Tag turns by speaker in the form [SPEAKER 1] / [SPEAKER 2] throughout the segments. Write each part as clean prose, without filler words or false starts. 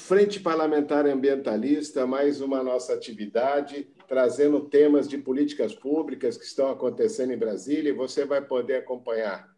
[SPEAKER 1] Frente Parlamentar Ambientalista, mais uma nossa atividade, trazendo temas de políticas públicas que estão acontecendo em Brasília, e você vai poder acompanhar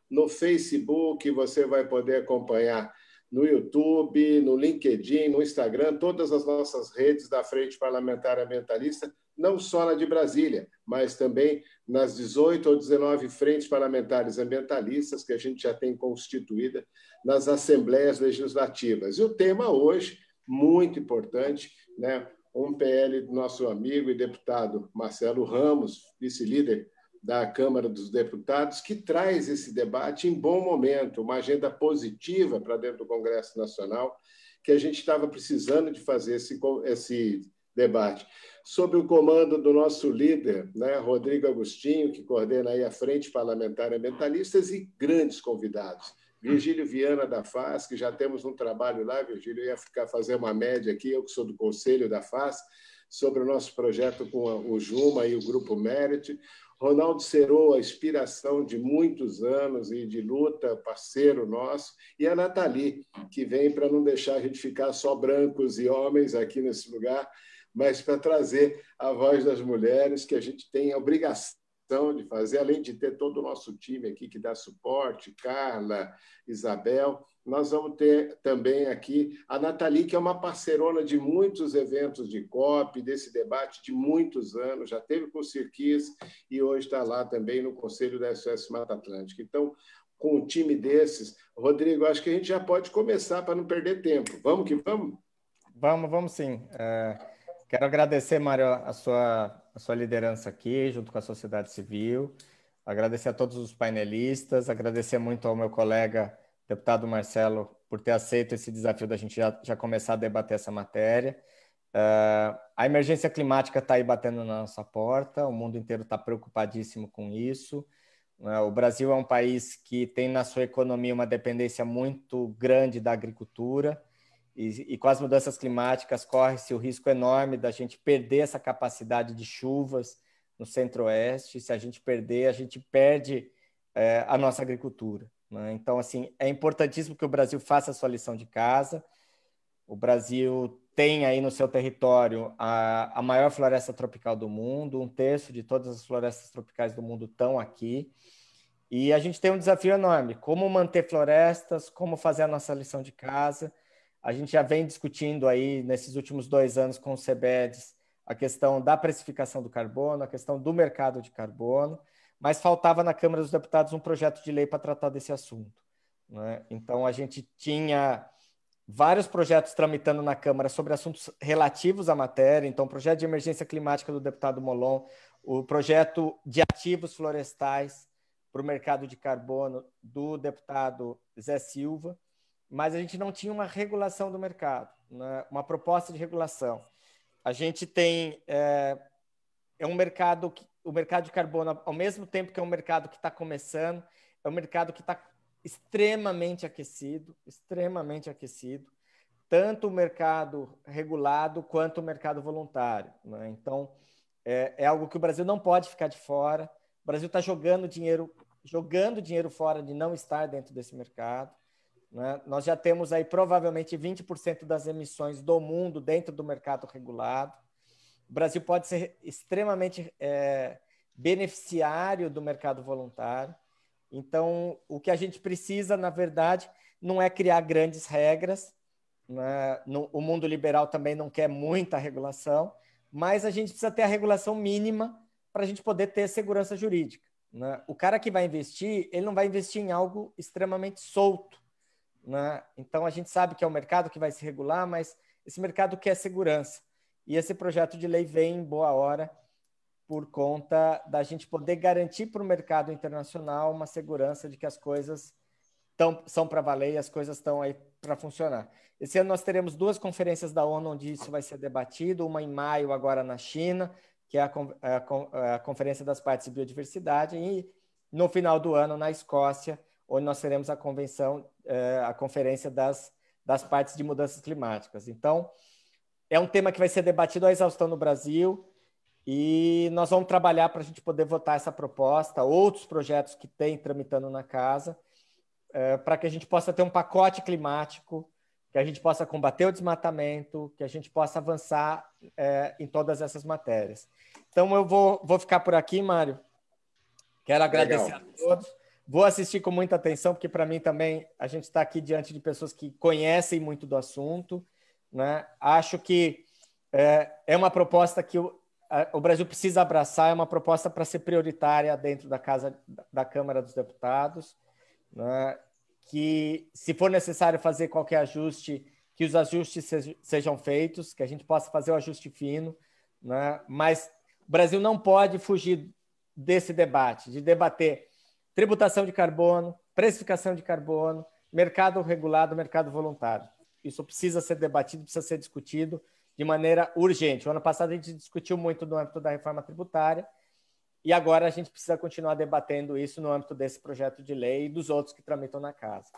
[SPEAKER 1] no Facebook, você vai poder acompanhar no YouTube, no LinkedIn, no Instagram, todas as nossas redes da Frente Parlamentar Ambientalista, não só na de Brasília, mas também nas 18 ou 19 frentes parlamentares ambientalistas que a gente já tem constituída nas assembleias legislativas. E o tema hoje, muito importante, né? Um PL do nosso amigo e deputado Marcelo Ramos, vice-líder da Câmara dos Deputados, que traz esse debate em bom momento, uma agenda positiva para dentro do Congresso Nacional, que a gente estava precisando de fazer esse debate. Sob o comando do nosso líder, né, Rodrigo Agostinho, que coordena aí a Frente Parlamentar Ambientalistas, e grandes convidados. Virgílio Viana da FAS, que já temos um trabalho lá, Virgílio ia fazer uma média aqui, eu que sou do Conselho da FAS, sobre o nosso projeto com o Juma e o Grupo Merit. Ronaldo Serô, a inspiração de muitos anos e de luta, parceiro nosso, e a Nathalie, que vem para não deixar a gente ficar só brancos e homens aqui nesse lugar, mas para trazer a voz das mulheres, que a gente tem a obrigação de fazer, além de ter todo o nosso time aqui que dá suporte, Carla, Isabel. Nós vamos ter também aqui a Nathalie, que é uma parceirona de muitos eventos de COP, desse debate de muitos anos, já teve com o Sirquis e hoje está lá também no Conselho da SOS Mata Atlântica. Então, com um time desses, Rodrigo, acho que a gente já pode começar para não perder tempo. Vamos que vamos?
[SPEAKER 2] Vamos sim. Quero agradecer, Mário, a sua liderança aqui, junto com a sociedade civil, agradecer a todos os painelistas, agradecer muito ao meu colega, deputado Marcelo, por ter aceito esse desafio da gente já começar a debater essa matéria. A emergência climática está aí batendo na nossa porta, o mundo inteiro está preocupadíssimo com isso. O Brasil é um país que tem na sua economia uma dependência muito grande da agricultura, e com as mudanças climáticas corre-se o risco enorme da gente perder essa capacidade de chuvas no centro-oeste. Se a gente perder, a gente perde a nossa agricultura, né? Então, assim, é importantíssimo que o Brasil faça a sua lição de casa. O Brasil tem aí no seu território a maior floresta tropical do mundo, 1/3 de todas as florestas tropicais do mundo estão aqui. E a gente tem um desafio enorme: como manter florestas, como fazer a nossa lição de casa. A gente já vem discutindo aí, nesses últimos 2 anos, com o CBEDS, a questão da precificação do carbono, a questão do mercado de carbono, mas faltava na Câmara dos Deputados um projeto de lei para tratar desse assunto, né? Então, a gente tinha vários projetos tramitando na Câmara sobre assuntos relativos à matéria. Então, o projeto de emergência climática do deputado Molon, o projeto de ativos florestais para o mercado de carbono do deputado Zé Silva, mas a gente não tinha uma regulação do mercado, né? Uma proposta de regulação. A gente tem um mercado, o mercado de carbono, ao mesmo tempo que é um mercado que está começando, é um mercado que está extremamente aquecido, tanto o mercado regulado quanto o mercado voluntário, né? Então, é algo que o Brasil não pode ficar de fora. O Brasil está jogando dinheiro fora de não estar dentro desse mercado, né? Nós já temos aí provavelmente 20% das emissões do mundo dentro do mercado regulado. O Brasil pode ser extremamente beneficiário do mercado voluntário. Então, o que a gente precisa, na verdade, não é criar grandes regras, né? O mundo liberal também não quer muita regulação, mas a gente precisa ter a regulação mínima para a gente poder ter segurança jurídica, né? O cara que vai investir, ele não vai investir em algo extremamente solto, né? Então, a gente sabe que é o mercado que vai se regular, mas esse mercado quer segurança. E esse projeto de lei vem em boa hora por conta da gente poder garantir para o mercado internacional uma segurança de que as coisas são para valer e as coisas estão aí para funcionar. Esse ano nós teremos 2 conferências da ONU onde isso vai ser debatido, uma em maio agora na China, que é a Conferência das Partes de Biodiversidade, e no final do ano na Escócia, onde nós teremos a Conferência das Partes de Mudanças Climáticas. Então, é um tema que vai ser debatido à exaustão no Brasil, e nós vamos trabalhar para a gente poder votar essa proposta, outros projetos que tem tramitando na casa, para que a gente possa ter um pacote climático que a gente possa combater o desmatamento, que a gente possa avançar em todas essas matérias. Então, eu vou ficar por aqui, Mário. Quero agradecer a todos. Vou assistir com muita atenção, porque, para mim, também, a gente está aqui diante de pessoas que conhecem muito do assunto, né? Acho que é uma proposta que o Brasil precisa abraçar, é uma proposta para ser prioritária dentro da Câmara dos Deputados, né? Que, se for necessário fazer qualquer ajuste, que os ajustes sejam feitos, que a gente possa fazer o ajuste fino, né? Mas o Brasil não pode fugir desse debate, de debater tributação de carbono, precificação de carbono, mercado regulado, mercado voluntário. Isso precisa ser debatido, precisa ser discutido de maneira urgente. O ano passado a gente discutiu muito no âmbito da reforma tributária e agora a gente precisa continuar debatendo isso no âmbito desse projeto de lei e dos outros que tramitam na casa.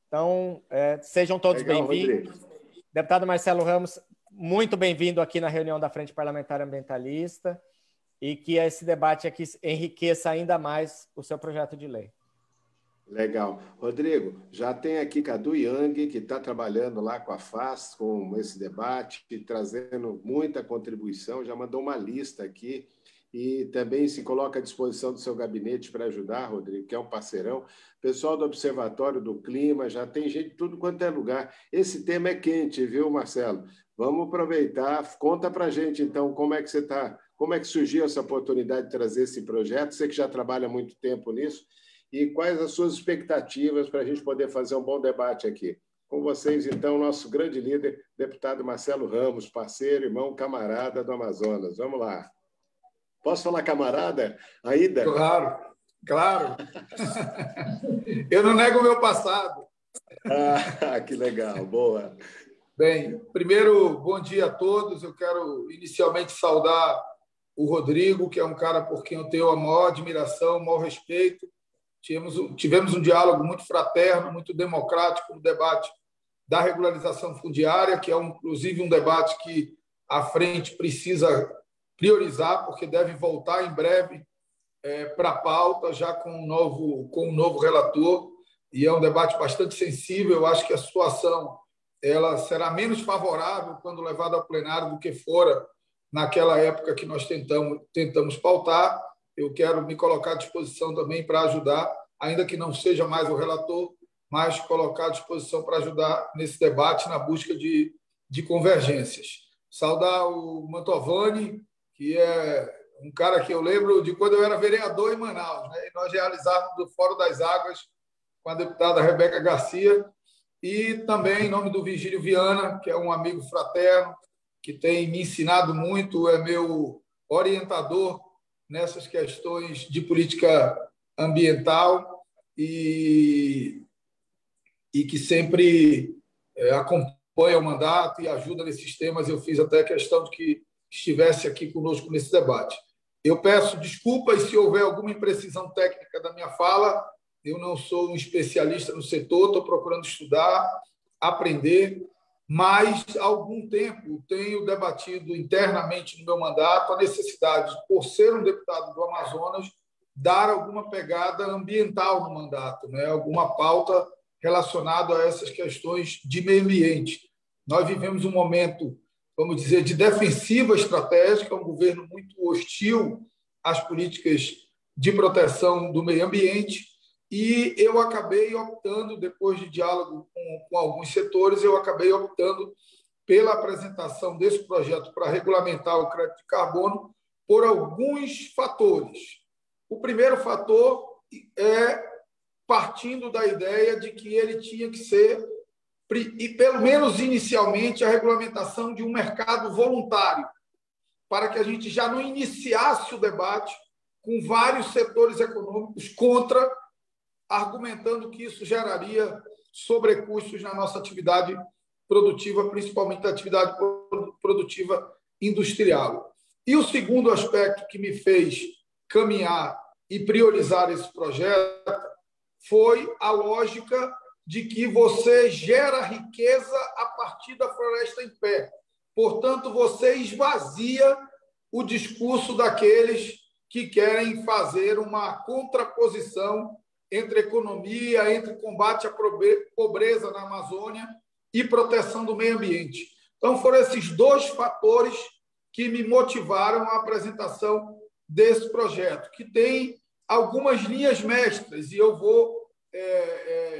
[SPEAKER 2] Então, sejam todos bem-vindos. Deputado Marcelo Ramos, muito bem-vindo aqui na reunião da Frente Parlamentar Ambientalista e que esse debate aqui enriqueça ainda mais o seu projeto de lei.
[SPEAKER 1] Legal. Rodrigo, já tem aqui Cadu Yang, que está trabalhando lá com a FAS, com esse debate, trazendo muita contribuição, já mandou uma lista aqui e também se coloca à disposição do seu gabinete para ajudar, Rodrigo, que é um parceirão. Pessoal do Observatório do Clima, já tem gente de tudo quanto é lugar. Esse tema é quente, viu, Marcelo? Vamos aproveitar. Conta para a gente, então, como é que você está, como é que surgiu essa oportunidade de trazer esse projeto? Você que já trabalha há muito tempo nisso. E quais as suas expectativas para a gente poder fazer um bom debate aqui? Com vocês, então, nosso grande líder, deputado Marcelo Ramos, parceiro, irmão, camarada do Amazonas. Vamos lá. Posso falar camarada? Aida?
[SPEAKER 3] Claro, claro. Eu não nego o meu passado.
[SPEAKER 1] Ah, que legal, boa.
[SPEAKER 3] Bem, primeiro, bom dia a todos. Eu quero inicialmente saudar o Rodrigo, que é um cara por quem eu tenho a maior admiração, o maior respeito. Tivemos um diálogo muito fraterno, muito democrático no debate da regularização fundiária, que é, inclusive, um debate que a frente precisa priorizar, porque deve voltar em breve para a pauta, já com um novo relator, e é um debate bastante sensível. Eu acho que a situação ela será menos favorável quando levada ao plenário do que fora naquela época que nós tentamos pautar. Eu quero me colocar à disposição também para ajudar, ainda que não seja mais o relator, mas colocar à disposição para ajudar nesse debate, na busca de convergências. Saudar o Mantovani, que é um cara que eu lembro de quando eu era vereador em Manaus, né? E nós realizávamos o Fórum das Águas com a deputada Rebeca Garcia, e também em nome do Virgílio Viana, que é um amigo fraterno, que tem me ensinado muito, é meu orientador nessas questões de política ambiental e que sempre acompanha o mandato e ajuda nesses temas. Eu fiz até questão de que estivesse aqui conosco nesse debate. Eu peço desculpas se houver alguma imprecisão técnica da minha fala. Eu não sou um especialista no setor, estou procurando estudar, aprender, mas há algum tempo tenho debatido internamente no meu mandato a necessidade, por ser um deputado do Amazonas, dar alguma pegada ambiental no mandato, né? Alguma pauta relacionada a essas questões de meio ambiente. Nós vivemos um momento, vamos dizer, de defensiva estratégica, um governo muito hostil às políticas de proteção do meio ambiente, e eu acabei optando, depois de diálogo com alguns setores, eu acabei optando pela apresentação desse projeto para regulamentar o crédito de carbono por alguns fatores. O primeiro fator é partindo da ideia de que ele tinha que ser, e pelo menos inicialmente, a regulamentação de um mercado voluntário, para que a gente já não iniciasse o debate com vários setores econômicos contra, argumentando que isso geraria sobrecustos na nossa atividade produtiva, principalmente a atividade produtiva industrial. E o segundo aspecto que me fez caminhar e priorizar esse projeto foi a lógica de que você gera riqueza a partir da floresta em pé. Portanto, você esvazia o discurso daqueles que querem fazer uma contraposição entre economia, entre combate à pobreza na Amazônia e proteção do meio ambiente. Então, foram esses dois fatores que me motivaram à apresentação desse projeto, que tem algumas linhas mestras, e eu vou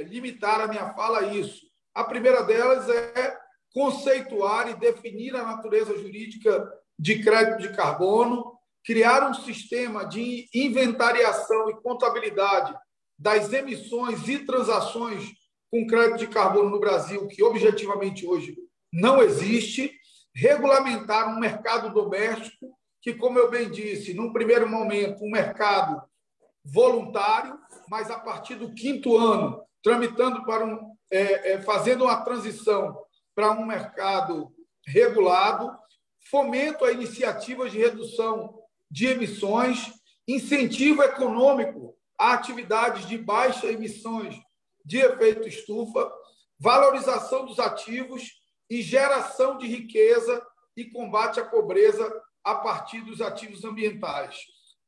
[SPEAKER 3] limitar a minha fala a isso. A primeira delas é conceituar e definir a natureza jurídica de crédito de carbono, criar um sistema de inventariação e contabilidade das emissões e transações com crédito de carbono no Brasil, que objetivamente hoje não existe, regulamentar um mercado doméstico que, como eu bem disse, num primeiro momento, um mercado voluntário, mas a partir do 5º ano, tramitando para fazendo uma transição para um mercado regulado, fomento a iniciativas de redução de emissões, incentivo econômico a atividades de baixa emissões de efeito estufa, valorização dos ativos e geração de riqueza e combate à pobreza a partir dos ativos ambientais.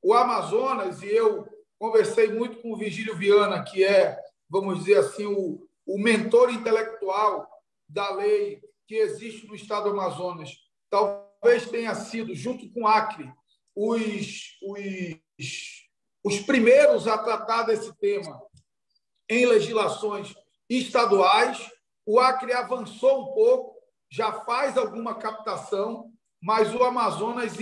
[SPEAKER 3] O Amazonas, e eu conversei muito com o Virgílio Viana, que é, vamos dizer assim, o mentor intelectual da lei que existe no estado do Amazonas, talvez tenha sido, junto com o Acre, os primeiros a tratar desse tema em legislações estaduais. O Acre avançou um pouco, já faz alguma captação, mas o Amazonas,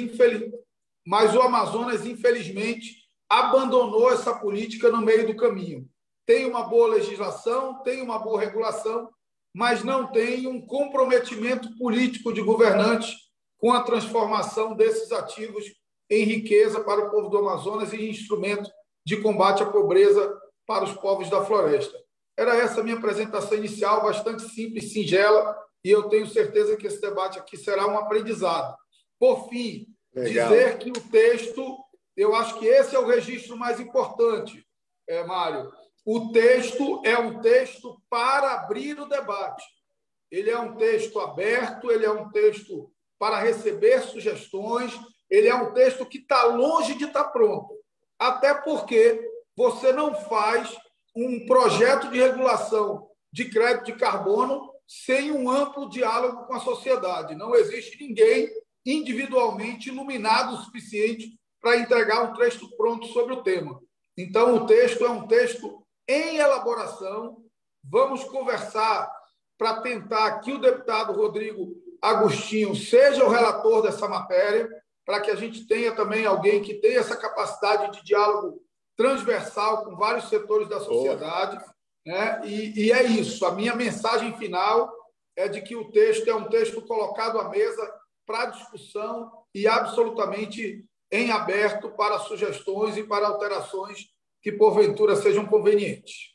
[SPEAKER 3] infelizmente, abandonou essa política no meio do caminho. Tem uma boa legislação, tem uma boa regulação, mas não tem um comprometimento político de governantes com a transformação desses ativos em riqueza para o povo do Amazonas e instrumento de combate à pobreza para os povos da floresta. Era essa a minha apresentação inicial, bastante simples, singela, e eu tenho certeza que esse debate aqui será um aprendizado. Por fim, dizer que o texto, eu acho que esse é o registro mais importante, Mário. O texto é um texto para abrir o debate. Ele é um texto aberto, ele é um texto para receber sugestões, ele é um texto que está longe de estar pronto. Até porque você não faz um projeto de regulação de crédito de carbono sem um amplo diálogo com a sociedade. Não existe ninguém individualmente iluminado o suficiente para entregar um texto pronto sobre o tema. Então, o texto é um texto em elaboração. Vamos conversar para tentar que o deputado Rodrigo Agostinho seja o relator dessa matéria, para que a gente tenha também alguém que tenha essa capacidade de diálogo transversal com vários setores da sociedade. Né? E é isso. A minha mensagem final é de que o texto é um texto colocado à mesa para discussão e absolutamente em aberto para sugestões e para alterações que, porventura, sejam convenientes.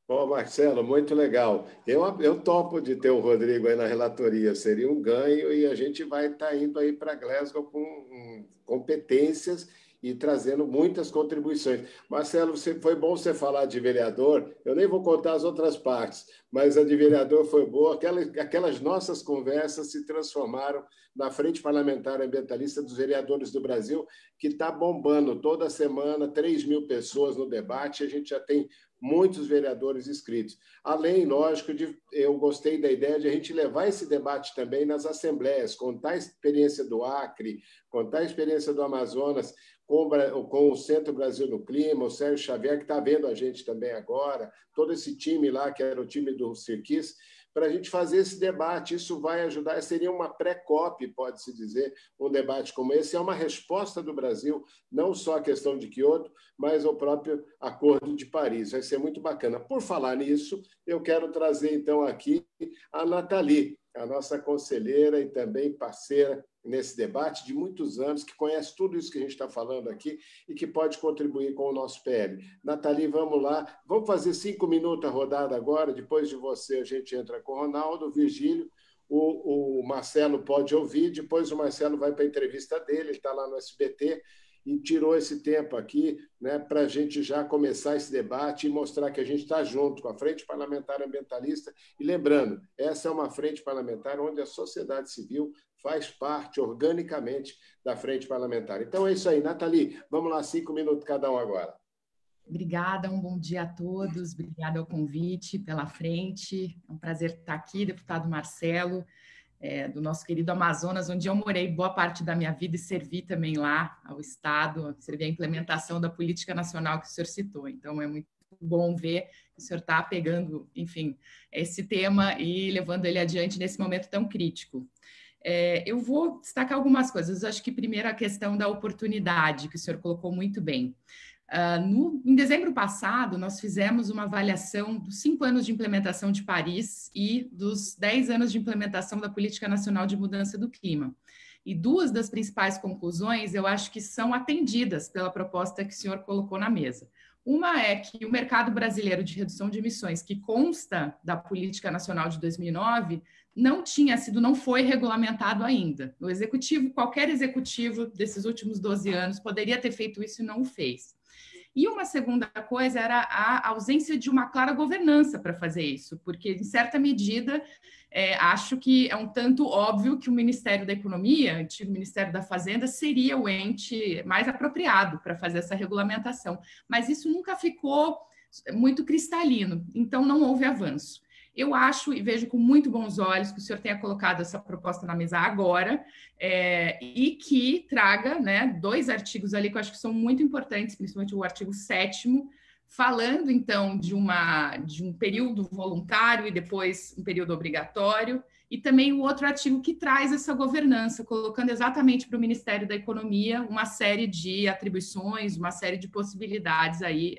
[SPEAKER 1] Bom, Marcelo, muito legal. Eu topo de ter o Rodrigo aí na relatoria, seria um ganho, e a gente vai estar indo aí para Glasgow com competências e trazendo muitas contribuições. Marcelo, foi bom você falar de vereador, eu nem vou contar as outras partes, mas a de vereador foi boa. Aquelas nossas conversas se transformaram na Frente Parlamentar Ambientalista dos Vereadores do Brasil, que está bombando toda semana, 3.000 pessoas no debate, a gente já tem muitos vereadores inscritos. Além, lógico, eu gostei da ideia de a gente levar esse debate também nas assembleias, contar a experiência do Acre, contar a experiência do Amazonas, com o Centro Brasil no Clima, o Sérgio Xavier, que está vendo a gente também agora, todo esse time lá, que era o time do Cirquis, para a gente fazer esse debate. Isso vai ajudar, seria uma pré-COP, pode-se dizer, um debate como esse. É uma resposta do Brasil, não só à questão de Quioto, mas ao próprio Acordo de Paris. Vai ser muito bacana. Por falar nisso, eu quero trazer, então, aqui a Nathalie, a nossa conselheira e também parceira nesse debate de muitos anos, que conhece tudo isso que a gente está falando aqui e que pode contribuir com o nosso PL. Nathalie, vamos lá. Vamos fazer 5 minutos a rodada agora. Depois de você, a gente entra com o Ronaldo, o Virgílio, o Marcelo pode ouvir, depois o Marcelo vai para a entrevista dele, ele está lá no SBT, e tirou esse tempo aqui, né, para a gente já começar esse debate e mostrar que a gente está junto com a Frente Parlamentar Ambientalista. E lembrando, essa é uma frente parlamentar onde a sociedade civil faz parte organicamente da Frente Parlamentar. Então é isso aí. Nathalie, vamos lá, 5 minutos cada um agora.
[SPEAKER 4] Obrigada, um bom dia a todos, obrigada ao convite pela frente, é um prazer estar aqui, deputado Marcelo, do nosso querido Amazonas, onde eu morei boa parte da minha vida e servi também lá ao Estado, servi a implementação da política nacional que o senhor citou, então é muito bom ver que o senhor está pegando, enfim, esse tema e levando ele adiante nesse momento tão crítico. Eu vou destacar algumas coisas, acho que primeiro a questão da oportunidade, que o senhor colocou muito bem. Em dezembro passado, nós fizemos uma avaliação dos 5 anos de implementação de Paris e dos 10 anos de implementação da Política Nacional de Mudança do Clima. E 2 das principais conclusões, eu acho que são atendidas pela proposta que o senhor colocou na mesa. Uma é que o mercado brasileiro de redução de emissões, que consta da Política Nacional de 2009, não foi regulamentado ainda. O executivo, qualquer executivo desses últimos 12 anos poderia ter feito isso e não o fez. E uma segunda coisa era a ausência de uma clara governança para fazer isso, porque, em certa medida, acho que é um tanto óbvio que o Ministério da Economia, antigo Ministério da Fazenda, seria o ente mais apropriado para fazer essa regulamentação, mas isso nunca ficou muito cristalino, então não houve avanço. Eu acho e vejo com muito bons olhos que o senhor tenha colocado essa proposta na mesa agora e que traga 2 artigos ali que eu acho que são muito importantes, principalmente o artigo 7º, falando, então, de um período voluntário e depois um período obrigatório, e também o outro artigo que traz essa governança, colocando exatamente para o Ministério da Economia uma série de atribuições, uma série de possibilidades aí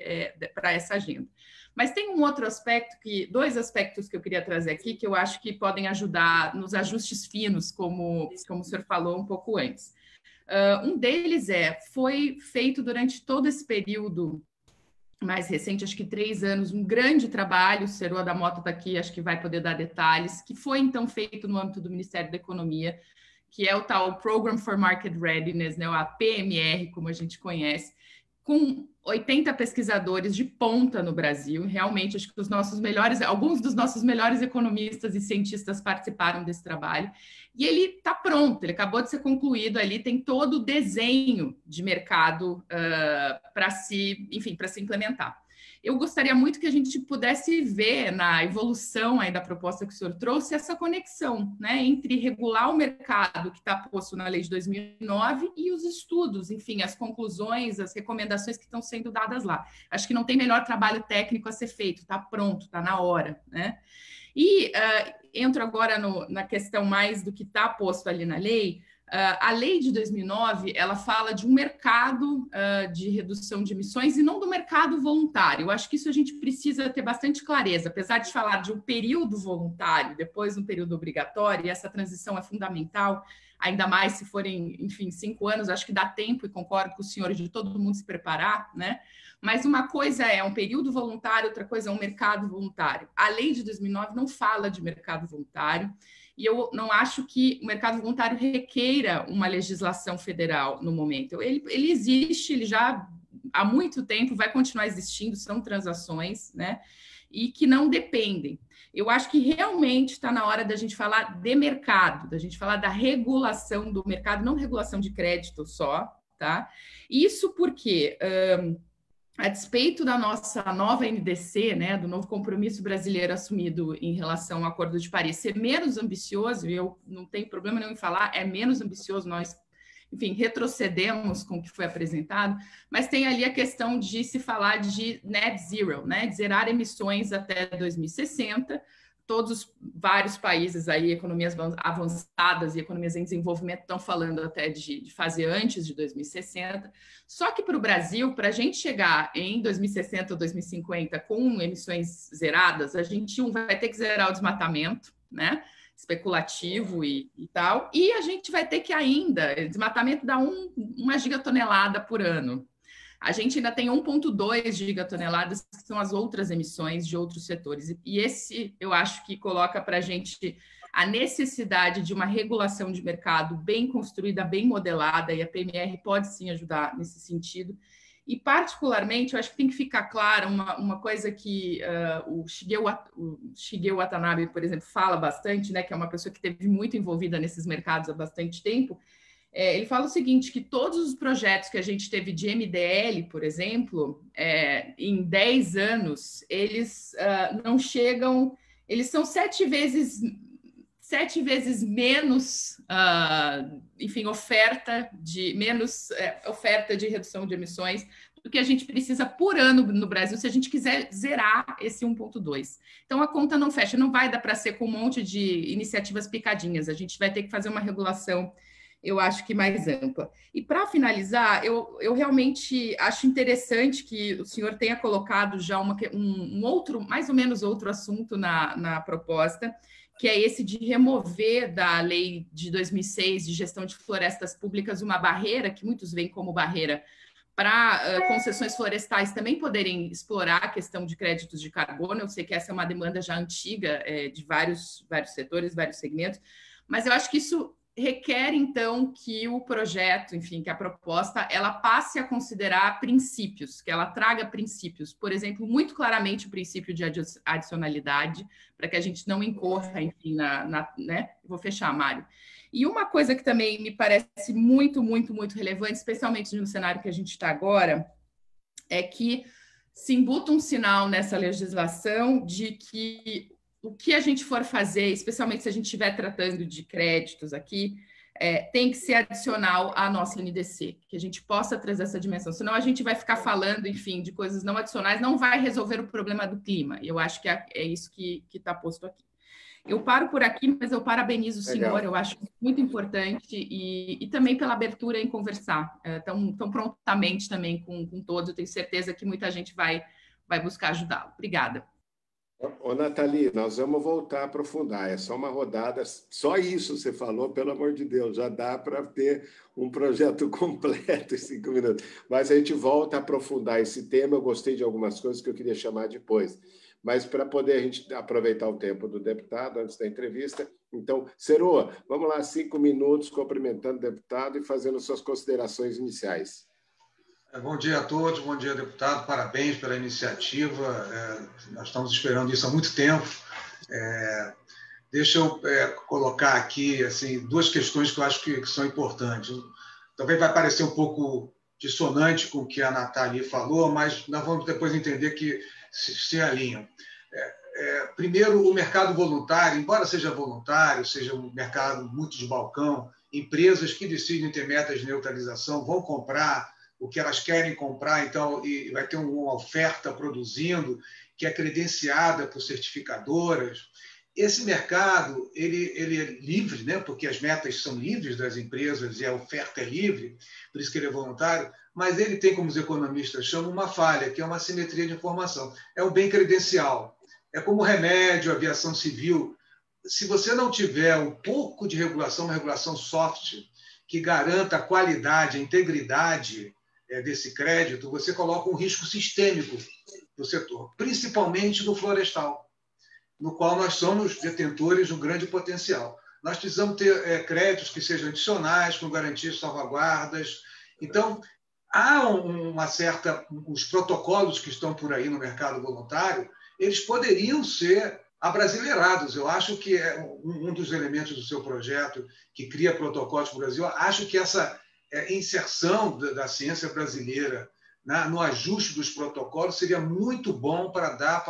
[SPEAKER 4] para essa agenda. Mas tem um outro aspecto, 2 aspectos que eu queria trazer aqui, que eu acho que podem ajudar nos ajustes finos, como o senhor falou um pouco antes. Um deles foi feito durante todo esse período mais recente, acho que 3 anos, um grande trabalho, o Seroa da Mota está aqui, acho que vai poder dar detalhes, que foi então feito no âmbito do Ministério da Economia, que é o tal Program for Market Readiness, a PMR, como a gente conhece, com 80 pesquisadores de ponta no Brasil. Realmente, acho que alguns dos nossos melhores economistas e cientistas participaram desse trabalho. E ele está pronto, ele acabou de ser concluído ali, tem todo o desenho de mercado para se implementar. Eu gostaria muito que a gente pudesse ver na evolução aí da proposta que o senhor trouxe essa conexão, entre regular o mercado que está posto na lei de 2009 e os estudos, enfim, as conclusões, as recomendações que estão sendo dadas lá. Acho que não tem melhor trabalho técnico a ser feito, está pronto, está na hora, E entro agora na questão mais do que está posto ali na lei. A lei de 2009, ela fala de um mercado de redução de emissões e não do mercado voluntário. Eu acho que isso a gente precisa ter bastante clareza, apesar de falar de um período voluntário, depois um período obrigatório, e essa transição é fundamental, ainda mais se forem, enfim, 5 anos, acho que dá tempo, e concordo com os senhores, de todo mundo se preparar, Mas uma coisa é um período voluntário, outra coisa é um mercado voluntário. A lei de 2009 não fala de mercado voluntário, e eu não acho que o mercado voluntário requeira uma legislação federal no momento. Ele existe, ele já há muito tempo vai continuar existindo, são transações, e que não dependem. Eu acho que realmente está na hora da gente falar de mercado, da gente falar da regulação do mercado, não regulação de crédito só, tá? Isso porque... a despeito da nossa nova NDC, do novo compromisso brasileiro assumido em relação ao Acordo de Paris ser menos ambicioso, e eu não tenho problema nenhum em falar, é menos ambicioso, nós, enfim, retrocedemos com o que foi apresentado, mas tem ali a questão de se falar de net zero, de zerar emissões até 2060, vários países aí, economias avançadas e economias em desenvolvimento estão falando até de fazer antes de 2060. Só que para o Brasil, para a gente chegar em 2060 ou 2050 com emissões zeradas, a gente vai ter que zerar o desmatamento, especulativo e tal, e a gente vai ter que ainda, desmatamento dá 1 gigatonelada por ano. A gente ainda tem 1,2 gigatoneladas, que são as outras emissões de outros setores. E esse, eu acho que coloca para a gente a necessidade de uma regulação de mercado bem construída, bem modelada, e a PMR pode sim ajudar nesse sentido. E, particularmente, eu acho que tem que ficar clara uma coisa que o Shigeo Watanabe, por exemplo, fala bastante, que é uma pessoa que esteve muito envolvida nesses mercados há bastante tempo, Ele fala o seguinte, que todos os projetos que a gente teve de MDL, por exemplo, em 10 anos, eles não chegam, eles são 7 vezes menos, enfim, oferta de redução de emissões do que a gente precisa por ano no Brasil, se a gente quiser zerar esse 1,2. Então, a conta não fecha, não vai dar para ser com um monte de iniciativas picadinhas, a gente vai ter que fazer uma regulação, eu acho que mais ampla. E, para finalizar, eu realmente acho interessante que o senhor tenha colocado já um outro, mais ou menos outro assunto na proposta, que é esse de remover da lei de 2006 de gestão de florestas públicas uma barreira, que muitos veem como barreira, para concessões florestais também poderem explorar a questão de créditos de carbono. Eu sei que essa é uma demanda já antiga de vários setores, vários segmentos, mas eu acho que isso requer, então, que o projeto, enfim, que a proposta, ela passe a considerar princípios, que ela traga princípios, por exemplo, muito claramente o princípio de adicionalidade, para que a gente não incorra, enfim, né? Vou fechar, Mário. E uma coisa que também me parece muito, muito, muito relevante, especialmente no cenário que a gente está agora, é que se embuta um sinal nessa legislação de que o que a gente for fazer, especialmente se a gente estiver tratando de créditos aqui, tem que ser adicional à nossa NDC, que a gente possa trazer essa dimensão. Senão a gente vai ficar falando, enfim, de coisas não adicionais, não vai resolver o problema do clima. E eu acho que é isso que está posto aqui. Eu paro por aqui, mas eu parabenizo o senhor, eu acho muito importante, e também pela abertura em conversar tão prontamente também com todos. Eu tenho certeza que muita gente vai buscar ajudá-lo. Obrigada.
[SPEAKER 1] Ô, Nathalie, nós vamos voltar a aprofundar. É só uma rodada, só isso você falou, pelo amor de Deus, já dá para ter um projeto completo em 5 minutos. Mas a gente volta a aprofundar esse tema. Eu gostei de algumas coisas que eu queria chamar depois. Mas para poder a gente aproveitar o tempo do deputado antes da entrevista, então, Seroa, vamos lá, 5 minutos, cumprimentando o deputado e fazendo suas considerações iniciais.
[SPEAKER 5] Bom dia a todos, bom dia, deputado, parabéns pela iniciativa, nós estamos esperando isso há muito tempo. Deixa eu colocar aqui assim, 2 questões que eu acho que são importantes. Talvez vai parecer um pouco dissonante com o que a Nathalie falou, mas nós vamos depois entender que se alinham. Primeiro, o mercado voluntário, embora seja voluntário, seja um mercado muito de balcão, empresas que decidem ter metas de neutralização vão comprar o que elas querem comprar, então, e vai ter uma oferta produzindo que é credenciada por certificadoras. Esse mercado ele é livre, né? Porque as metas são livres das empresas e a oferta é livre, por isso que ele é voluntário, mas ele tem, como os economistas chamam, uma falha, que é uma assimetria de informação. É um bem credencial. É como remédio, aviação civil. Se você não tiver um pouco de regulação, uma regulação soft, que garanta a qualidade, a integridade desse crédito, você coloca um risco sistêmico do setor, principalmente do florestal, no qual nós somos detentores de um grande potencial. Nós precisamos ter créditos que sejam adicionais, com garantias de salvaguardas. Então, há os protocolos que estão por aí no mercado voluntário, eles poderiam ser abrasileirados. Eu acho que é um dos elementos do seu projeto que cria protocolos para o Brasil. Acho que essa inserção da ciência brasileira no ajuste dos protocolos seria muito bom para dar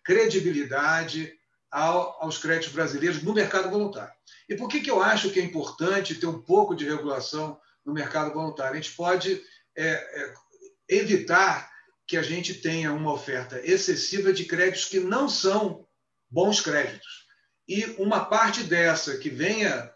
[SPEAKER 5] credibilidade aos créditos brasileiros no mercado voluntário. E por que eu acho que é importante ter um pouco de regulação no mercado voluntário? A gente pode evitar que a gente tenha uma oferta excessiva de créditos que não são bons créditos. E uma parte dessa que venha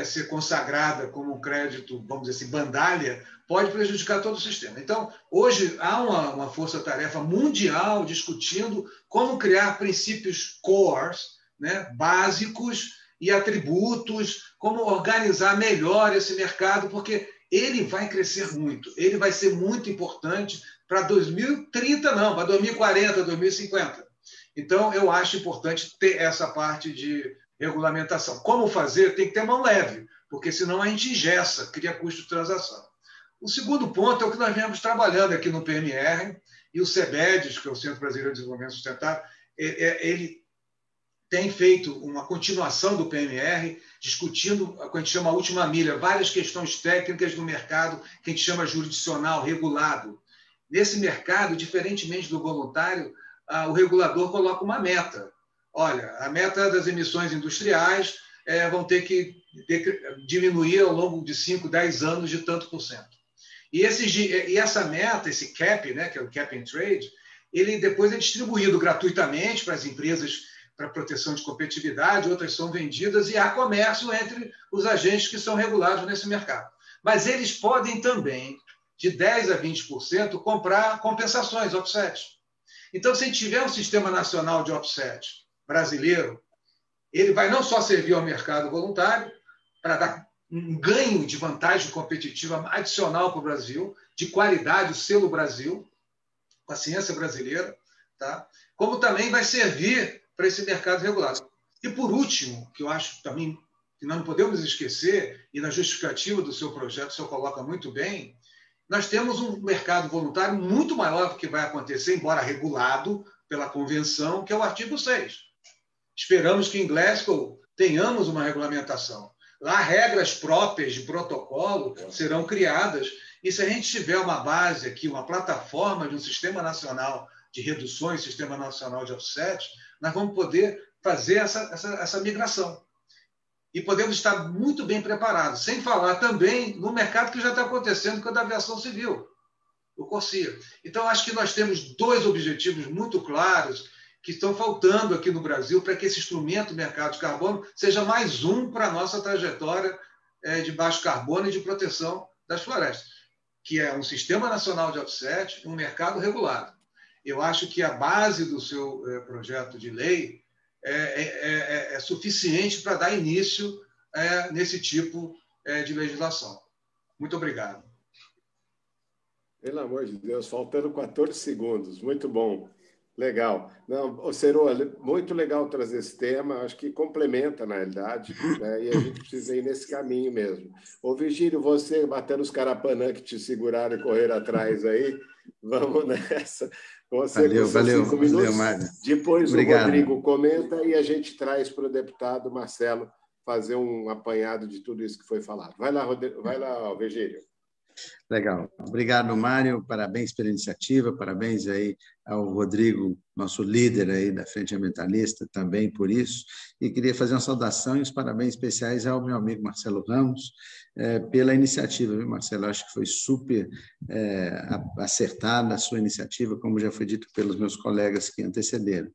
[SPEAKER 5] ser consagrada como um crédito, vamos dizer assim, bandalha, pode prejudicar todo o sistema. Então, hoje há uma força-tarefa mundial discutindo como criar princípios cores, né, básicos e atributos, como organizar melhor esse mercado, porque ele vai crescer muito, ele vai ser muito importante para 2030, não, para 2040, 2050. Então, eu acho importante ter essa parte de regulamentação. Como fazer? Tem que ter mão leve, porque senão a gente engessa, cria custo de transação. O segundo ponto é o que nós viemos trabalhando aqui no PNR, e o CBEDES, que é o Centro Brasileiro de Desenvolvimento Sustentável, ele tem feito uma continuação do PMR, discutindo o que a gente chama a última milha, várias questões técnicas do mercado que a gente chama jurisdicional, regulado. Nesse mercado, diferentemente do voluntário, o regulador coloca uma meta. Olha, a meta das emissões industriais vão ter que diminuir ao longo de 5, 10 anos de tanto por cento. E essa meta, esse cap, né, que é o cap and trade, ele depois é distribuído gratuitamente para as empresas para proteção de competitividade, outras são vendidas e há comércio entre os agentes que são regulados nesse mercado. Mas eles podem também, de 10% a 20%, comprar compensações, offset. Então, se a gente tiver um sistema nacional de offset brasileiro, ele vai não só servir ao mercado voluntário, para dar um ganho de vantagem competitiva adicional para o Brasil, de qualidade, o selo Brasil, com a ciência brasileira, tá? Como também vai servir para esse mercado regulado. E, por último, que eu acho também que não podemos esquecer, e na justificativa do seu projeto o senhor coloca muito bem, nós temos um mercado voluntário muito maior do que vai acontecer, embora regulado pela Convenção, que é o artigo 6. Esperamos que em Glasgow tenhamos uma regulamentação. Lá, regras próprias de protocolo serão criadas, e se a gente tiver uma base aqui, uma plataforma de um sistema nacional de reduções, sistema nacional de offset, nós vamos poder fazer essa migração. E podemos estar muito bem preparados, sem falar também no mercado que já está acontecendo com a da aviação civil, o CORSIA. Então, acho que nós temos dois objetivos muito claros que estão faltando aqui no Brasil para que esse instrumento mercado de carbono seja mais um para a nossa trajetória de baixo carbono e de proteção das florestas, que é um sistema nacional de offset e um mercado regulado. Eu acho que a base do seu projeto de lei é suficiente para dar início nesse tipo de legislação. Muito obrigado.
[SPEAKER 1] Pelo amor de Deus, faltando 14 segundos. Muito bom. Legal. Não, Cerola, muito legal trazer esse tema, acho que complementa, na realidade, né? E a gente precisa ir nesse caminho mesmo. Ô, Virgílio, você batendo os carapanã que te seguraram e correram atrás aí, vamos nessa. Você
[SPEAKER 6] valeu,
[SPEAKER 1] 5 minutos.
[SPEAKER 6] Mário.
[SPEAKER 1] Depois
[SPEAKER 6] Obrigado.
[SPEAKER 1] O Rodrigo comenta e a gente traz para o deputado Marcelo fazer um apanhado de tudo isso que foi falado. Vai lá, Virgílio.
[SPEAKER 6] Legal. Obrigado, Mário. Parabéns pela iniciativa, parabéns aí ao Rodrigo, nosso líder aí da Frente Ambientalista, também por isso. E queria fazer uma saudação e os parabéns especiais ao meu amigo Marcelo Ramos pela iniciativa, viu, Marcelo? Acho que foi super acertada a sua iniciativa, como já foi dito pelos meus colegas que antecederam.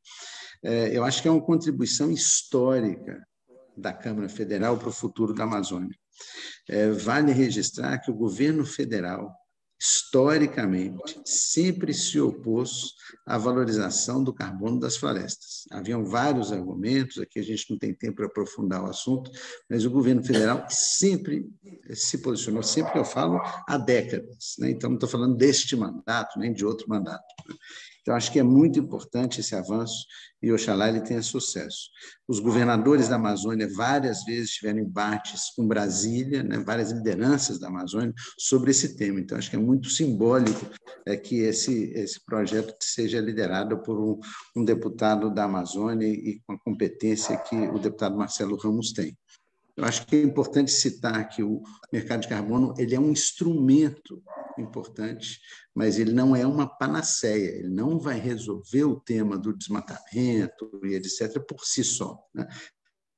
[SPEAKER 6] Eu acho que é uma contribuição histórica da Câmara Federal para o futuro da Amazônia. Vale registrar que o governo federal, historicamente, sempre se opôs à valorização do carbono das florestas. Haviam vários argumentos, aqui a gente não tem tempo para aprofundar o assunto, mas o governo federal sempre se posicionou, sempre que eu falo, há décadas, né? Então, não estou falando deste mandato, nem de outro mandato. Então, acho que é muito importante esse avanço e, oxalá, ele tenha sucesso. Os governadores da Amazônia várias vezes tiveram embates com Brasília, né, várias lideranças da Amazônia, sobre esse tema. Então, acho que é muito simbólico que esse projeto seja liderado por um deputado da Amazônia e com a competência que o deputado Marcelo Ramos tem. Eu acho que é importante citar que o mercado de carbono ele é um instrumento importante, mas ele não é uma panaceia, ele não vai resolver o tema do desmatamento e etc. por si só, né?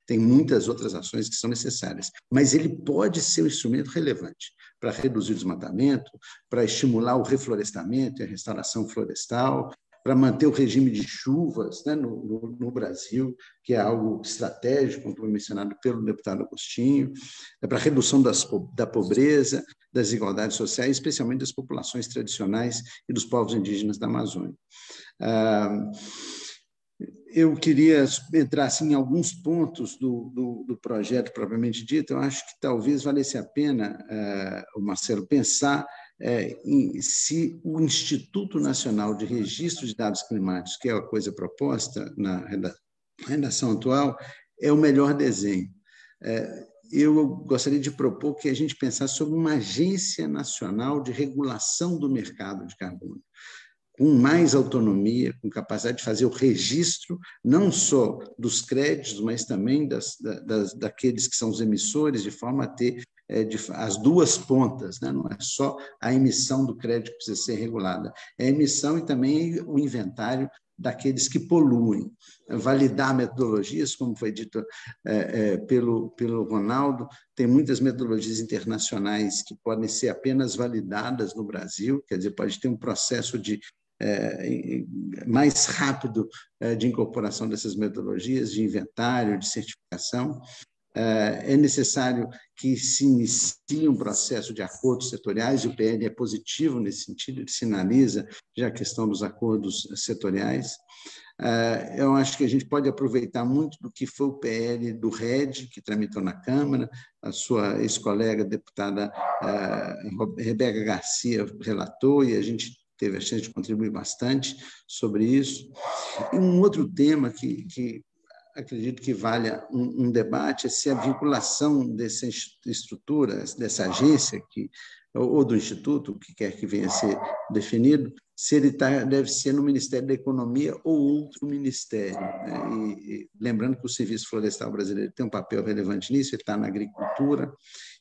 [SPEAKER 6] Tem muitas outras ações que são necessárias, mas ele pode ser um instrumento relevante para reduzir o desmatamento, para estimular o reflorestamento e a restauração florestal, para manter o regime de chuvas, né, no Brasil, que é algo estratégico, como foi mencionado pelo deputado Agostinho, para a redução da pobreza, das desigualdades sociais, especialmente das populações tradicionais e dos povos indígenas da Amazônia. Eu queria entrar assim, em alguns pontos do projeto propriamente dito. Eu acho que talvez valesse a pena, o Marcelo, pensar se o Instituto Nacional de Registro de Dados Climáticos, que é a coisa proposta na redação atual, é o melhor desenho. Eu gostaria de propor que a gente pensasse sobre uma agência nacional de regulação do mercado de carbono. com mais autonomia, com capacidade de fazer o registro, não só dos créditos, mas também daqueles que são os emissores, de forma a ter as duas pontas, né? Não é só a emissão do crédito que precisa ser regulada, é a emissão e também o inventário daqueles que poluem. Validar metodologias, como foi dito pelo Ronaldo, tem muitas metodologias internacionais que podem ser apenas validadas no Brasil, quer dizer, pode ter um processo mais rápido de incorporação dessas metodologias, de inventário, de certificação. É necessário que se inicie um processo de acordos setoriais, e o PL é positivo nesse sentido, ele sinaliza já a questão dos acordos setoriais. Eu acho que a gente pode aproveitar muito do que foi o PL do RED, que tramitou na Câmara, a sua ex-colega deputada Rebeca Garcia relatou, e a gente teve a chance de contribuir bastante sobre isso. E um outro tema que acredito que valha um debate é se a vinculação dessa estrutura, dessa agência, ou do Instituto, o que quer que venha a ser definido, se ele deve ser no Ministério da Economia ou outro ministério. Né? E lembrando que o Serviço Florestal Brasileiro tem um papel relevante nisso, ele está na agricultura,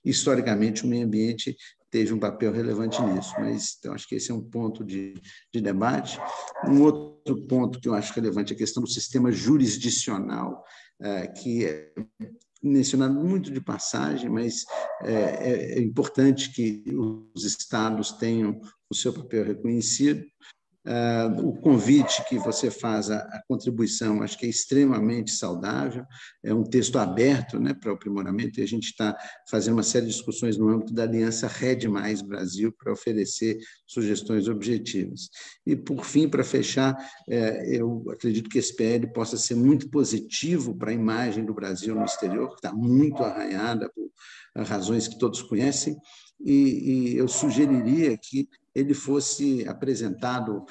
[SPEAKER 6] historicamente o meio ambiente teve um papel relevante nisso, mas então, acho que esse é um ponto de debate. Um outro ponto que eu acho relevante é a questão do sistema jurisdicional, que é mencionado muito de passagem, mas é importante que os estados tenham o seu papel reconhecido. O convite que você faz à contribuição, acho que é extremamente saudável, é um texto aberto, né, para o aprimoramento, e a gente está fazendo uma série de discussões no âmbito da Aliança Rede Mais Brasil para oferecer sugestões objetivas. E, por fim, para fechar, eu acredito que esse PL possa ser muito positivo para a imagem do Brasil no exterior, que está muito arranhada por razões que todos conhecem, e eu sugeriria que ele fosse apresentado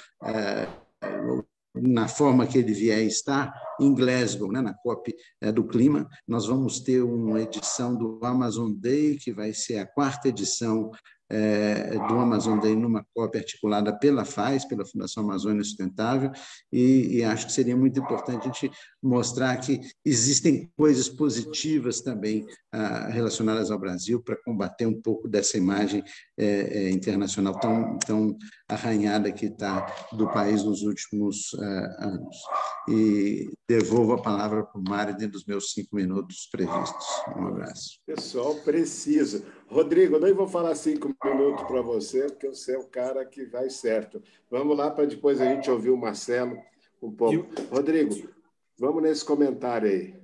[SPEAKER 6] na forma que ele vier estar, em Glasgow, né, na COP do Clima. Nós vamos ter uma edição do Amazon Day, que vai ser a 4ª edição do Amazon Day numa COP articulada pela FAES, pela Fundação Amazônia Sustentável, e acho que seria muito importante a gente mostrar que existem coisas positivas também relacionadas ao Brasil para combater um pouco dessa imagem internacional tão arranhada que está do país nos últimos anos. E devolvo a palavra para o Mário dentro dos meus 5 minutos previstos. Um abraço.
[SPEAKER 1] Pessoal, preciso. Rodrigo, eu nem vou falar 5 minutos para você, porque você é o cara que vai certo. Vamos lá para depois a gente ouvir o Marcelo um pouco. Rodrigo, vamos nesse comentário aí.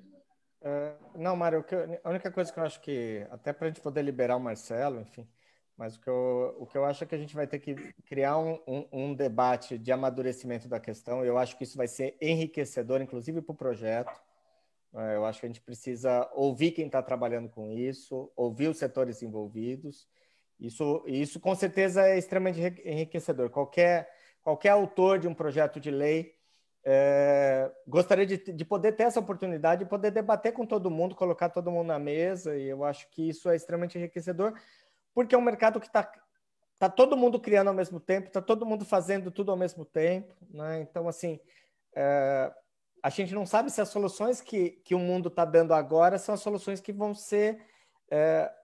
[SPEAKER 2] Não, Mário, a única coisa que eu acho que, até para a gente poder liberar o Marcelo, enfim, mas o que eu acho é que a gente vai ter que criar um debate de amadurecimento da questão. Eu acho que isso vai ser enriquecedor, inclusive para o projeto. Eu acho que a gente precisa ouvir quem está trabalhando com isso, ouvir os setores envolvidos. Isso com certeza é extremamente enriquecedor. Qualquer autor de um projeto de lei gostaria de poder ter essa oportunidade de poder debater com todo mundo, colocar todo mundo na mesa, e eu acho que isso é extremamente enriquecedor, porque é um mercado que está todo mundo criando ao mesmo tempo, está todo mundo fazendo tudo ao mesmo tempo, né? Então, assim, a gente não sabe se as soluções que o mundo está dando agora são as soluções que vão ser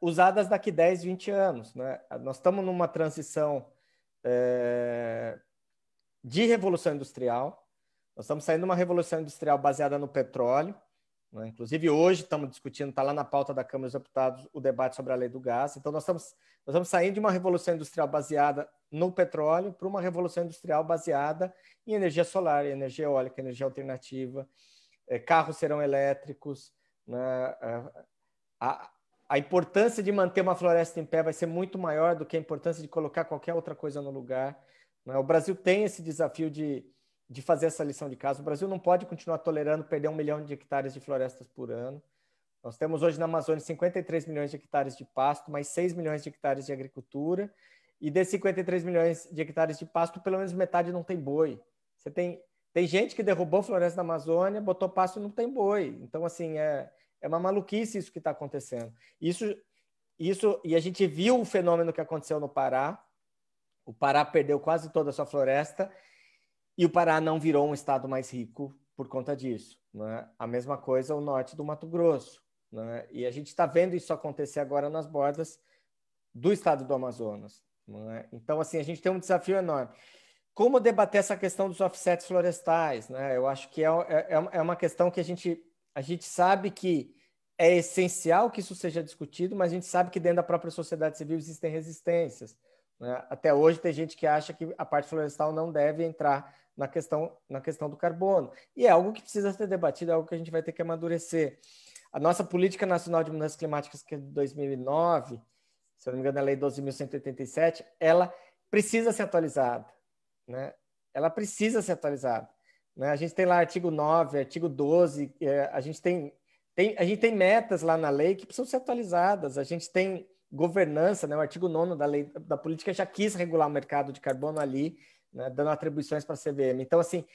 [SPEAKER 2] usadas daqui 10, 20 anos, né? Nós estamos numa transição de revolução industrial. Nós estamos saindo de uma revolução industrial baseada no petróleo, né? Inclusive, hoje estamos discutindo, está lá na pauta da Câmara dos Deputados, o debate sobre a lei do gás. Então, nós estamos saindo de uma revolução industrial baseada no petróleo para uma revolução industrial baseada em energia solar, energia eólica, energia alternativa. Carros serão elétricos, né? A importância de manter uma floresta em pé vai ser muito maior do que a importância de colocar qualquer outra coisa no lugar, né? O Brasil tem esse desafio de fazer essa lição de casa. O Brasil não pode continuar tolerando perder 1 milhão de hectares de florestas por ano. Nós temos hoje na Amazônia 53 milhões de hectares de pasto, mais 6 milhões de hectares de agricultura, e desses 53 milhões de hectares de pasto, pelo menos metade não tem boi. Você tem gente que derrubou a floresta da Amazônia, botou pasto e não tem boi. Então, assim, é uma maluquice isso que está acontecendo. E a gente viu o fenômeno que aconteceu no Pará. O Pará perdeu quase toda a sua floresta, E o Pará não virou um estado mais rico por conta disso, né? A mesma coisa o norte do Mato Grosso, né? E a gente está vendo isso acontecer agora nas bordas do estado do Amazonas, né? Então, assim, a gente tem um desafio enorme. Como debater essa questão dos offsets florestais, né? Eu acho que é uma questão que a gente sabe que é essencial que isso seja discutido, mas a gente sabe que dentro da própria sociedade civil existem resistências, né? Até hoje tem gente que acha que a parte florestal não deve entrar na questão do carbono. E é algo que precisa ser debatido, é algo que a gente vai ter que amadurecer. A nossa Política Nacional de Mudanças Climáticas, que é de 2009, se eu não me engano, a Lei 12.187, ela precisa ser atualizada, né? Ela precisa ser atualizada, né? A gente tem lá artigo 9, artigo 12, a gente tem metas lá na lei que precisam ser atualizadas, a gente tem governança, né? O artigo 9º da lei da política já quis regular o mercado de carbono ali, né? Dando atribuições para a CVM. Então, assim,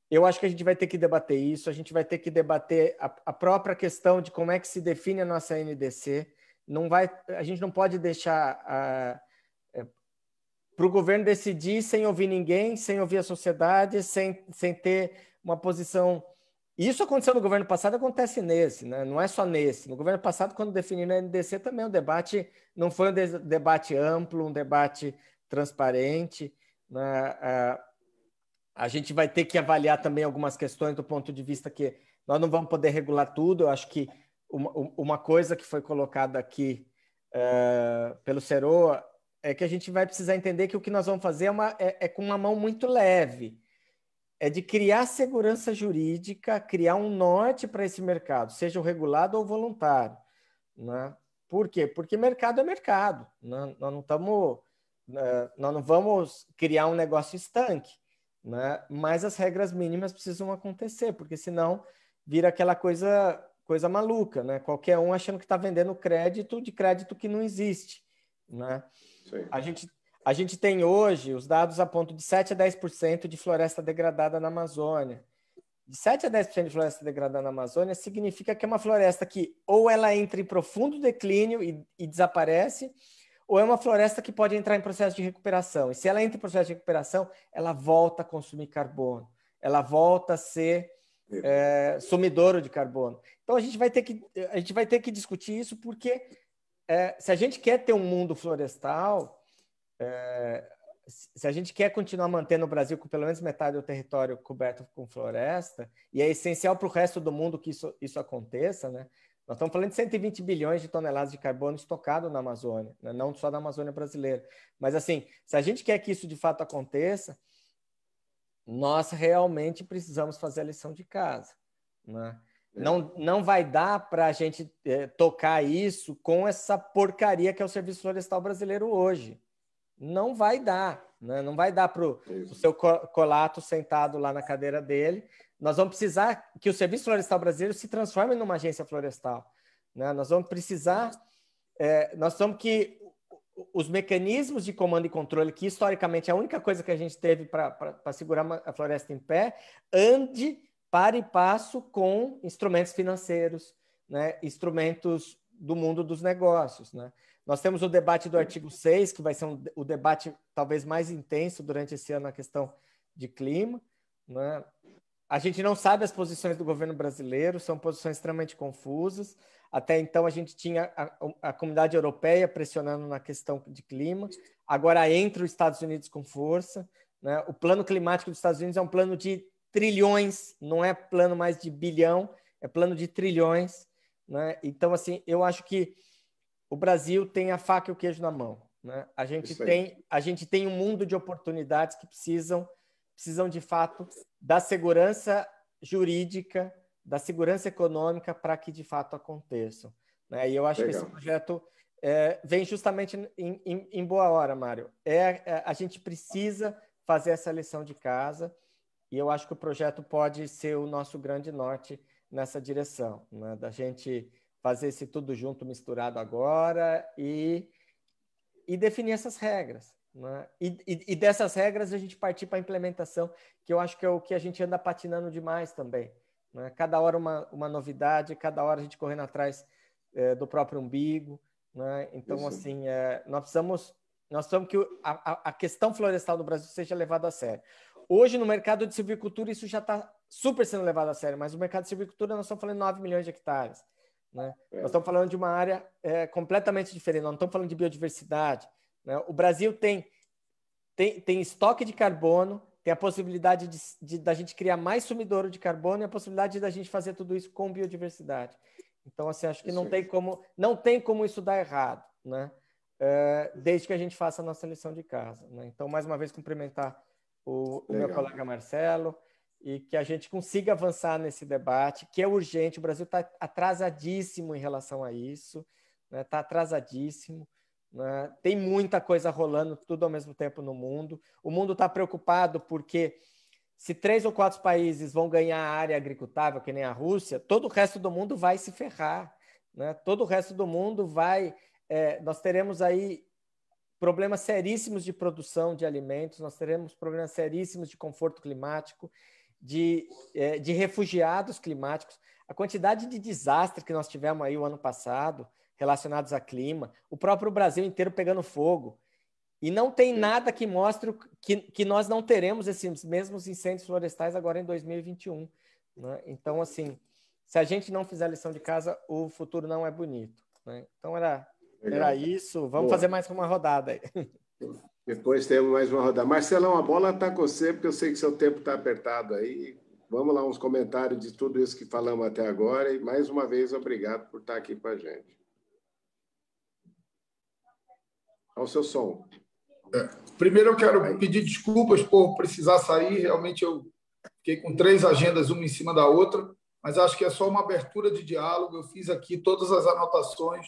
[SPEAKER 2] eu acho que a gente vai ter que debater isso, a gente vai ter que debater a própria questão de como é que se define a nossa NDC. A gente não pode deixar para o governo decidir sem ouvir ninguém, sem ouvir a sociedade, sem ter uma posição. Isso aconteceu no governo passado, acontece nesse, né? Não é só nesse. No governo passado, quando definiram a NDC, também o debate não foi um debate amplo, um debate transparente, né? A gente vai ter que avaliar também algumas questões do ponto de vista que nós não vamos poder regular tudo. Eu acho que uma coisa que foi colocada aqui pelo Ceroa é que a gente vai precisar entender que o que nós vamos fazer é com uma mão muito leve. É de criar segurança jurídica, criar um norte para esse mercado, seja o regulado ou voluntário, né? Por quê? Porque mercado é mercado. Né? Nós não vamos criar um negócio estanque, né? Mas as regras mínimas precisam acontecer, porque senão vira aquela coisa maluca, né? Qualquer um achando que está vendendo crédito de crédito que não existe, né? A gente tem hoje, os dados apontam de 7 a 10% de floresta degradada na Amazônia. De 7 a 10% de floresta degradada na Amazônia significa que é uma floresta que ou ela entra em profundo declínio e desaparece, ou é uma floresta que pode entrar em processo de recuperação. E se ela entra em processo de recuperação, ela volta a consumir carbono, ela volta a ser sumidouro de carbono. Então a gente vai ter que discutir isso, porque se a gente quer ter um mundo florestal, se a gente quer continuar mantendo o Brasil com pelo menos metade do território coberto com floresta, e é essencial para o resto do mundo que isso aconteça, né? Nós estamos falando de 120 bilhões de toneladas de carbono estocado na Amazônia, né? Não só na Amazônia brasileira. Mas, assim, se a gente quer que isso de fato aconteça, nós realmente precisamos fazer a lição de casa, né? Não vai dar para a gente tocar isso com essa porcaria que é o Serviço Florestal Brasileiro hoje. Não vai dar, né? Não vai dar para o seu colato sentado lá na cadeira dele. Nós vamos precisar que o Serviço Florestal Brasileiro se transforme numa agência florestal, né? Nós vamos precisar, nós vamos que os mecanismos de comando e controle, que historicamente é a única coisa que a gente teve para segurar a floresta em pé, ande para e passo com instrumentos financeiros, né? Instrumentos do mundo dos negócios, né? Nós temos o debate do artigo 6, que vai ser o debate talvez mais intenso durante esse ano na questão de clima, né? A gente não sabe as posições do governo brasileiro, são posições extremamente confusas. Até então, a gente tinha a comunidade europeia pressionando na questão de clima. Agora entra os Estados Unidos com força, né? O plano climático dos Estados Unidos é um plano de trilhões, não é plano mais de bilhão, é plano de trilhões, né? Então, assim, eu acho que o Brasil tem a faca e o queijo na mão, né? A gente tem um mundo de oportunidades que precisam de fato da segurança jurídica, da segurança econômica para que de fato aconteçam, né? E eu acho que esse projeto vem justamente em boa hora, Mário. A gente precisa fazer essa lição de casa, e eu acho que o projeto pode ser o nosso grande norte nessa direção, né? Da gente fazer esse tudo junto, misturado agora e definir essas regras, né? E dessas regras a gente partir para a implementação, que eu acho que é o que a gente anda patinando demais também, né? Cada hora uma novidade, cada hora a gente correndo atrás do próprio umbigo, né? Então, assim, nós precisamos que a questão florestal do Brasil seja levada a sério. hoje, no mercado de silvicultura, isso já está super sendo levado a sério, mas no mercado de silvicultura nós estamos falando de 9 milhões de hectares. Né? Nós estamos falando de uma área completamente diferente, nós não estamos falando de biodiversidade. Né? O Brasil tem estoque de carbono, tem a possibilidade da gente criar mais sumidouro de carbono e a possibilidade da gente fazer tudo isso com biodiversidade. Então, assim, acho que não tem como isso dar errado, né? Desde que a gente faça a nossa lição de casa. Né? Então, mais uma vez, cumprimentar o meu colega Marcelo e que a gente consiga avançar nesse debate, que é urgente. O Brasil está atrasadíssimo em relação a isso, né? Está atrasadíssimo. Né? Tem muita coisa rolando tudo ao mesmo tempo no mundo. O mundo está preocupado porque se 3 ou 4 países vão ganhar a área agricultável, que nem a Rússia, todo o resto do mundo vai se ferrar. Né? Todo o resto do mundo vai... nós teremos aí problemas seríssimos de produção de alimentos, nós teremos problemas seríssimos de conforto climático, de refugiados climáticos. A quantidade de desastres que nós tivemos aí o ano passado relacionados a clima, o próprio Brasil inteiro pegando fogo. E não tem nada que mostre que nós não teremos esses mesmos incêndios florestais agora em 2021. Né? Então, assim, se a gente não fizer a lição de casa, o futuro não é bonito. Né? Então, era isso. Vamos fazer mais uma rodada aí.
[SPEAKER 1] Depois temos mais uma rodada. Marcelão, a bola está com você, porque eu sei que seu tempo está apertado aí. Vamos lá, uns comentários de tudo isso que falamos até agora. E, mais uma vez, obrigado por estar aqui com a gente. Ao seu som.
[SPEAKER 3] Primeiro, eu quero pedir desculpas por precisar sair. Realmente, eu fiquei com 3 agendas, uma em cima da outra, mas acho que é só uma abertura de diálogo. Eu fiz aqui todas as anotações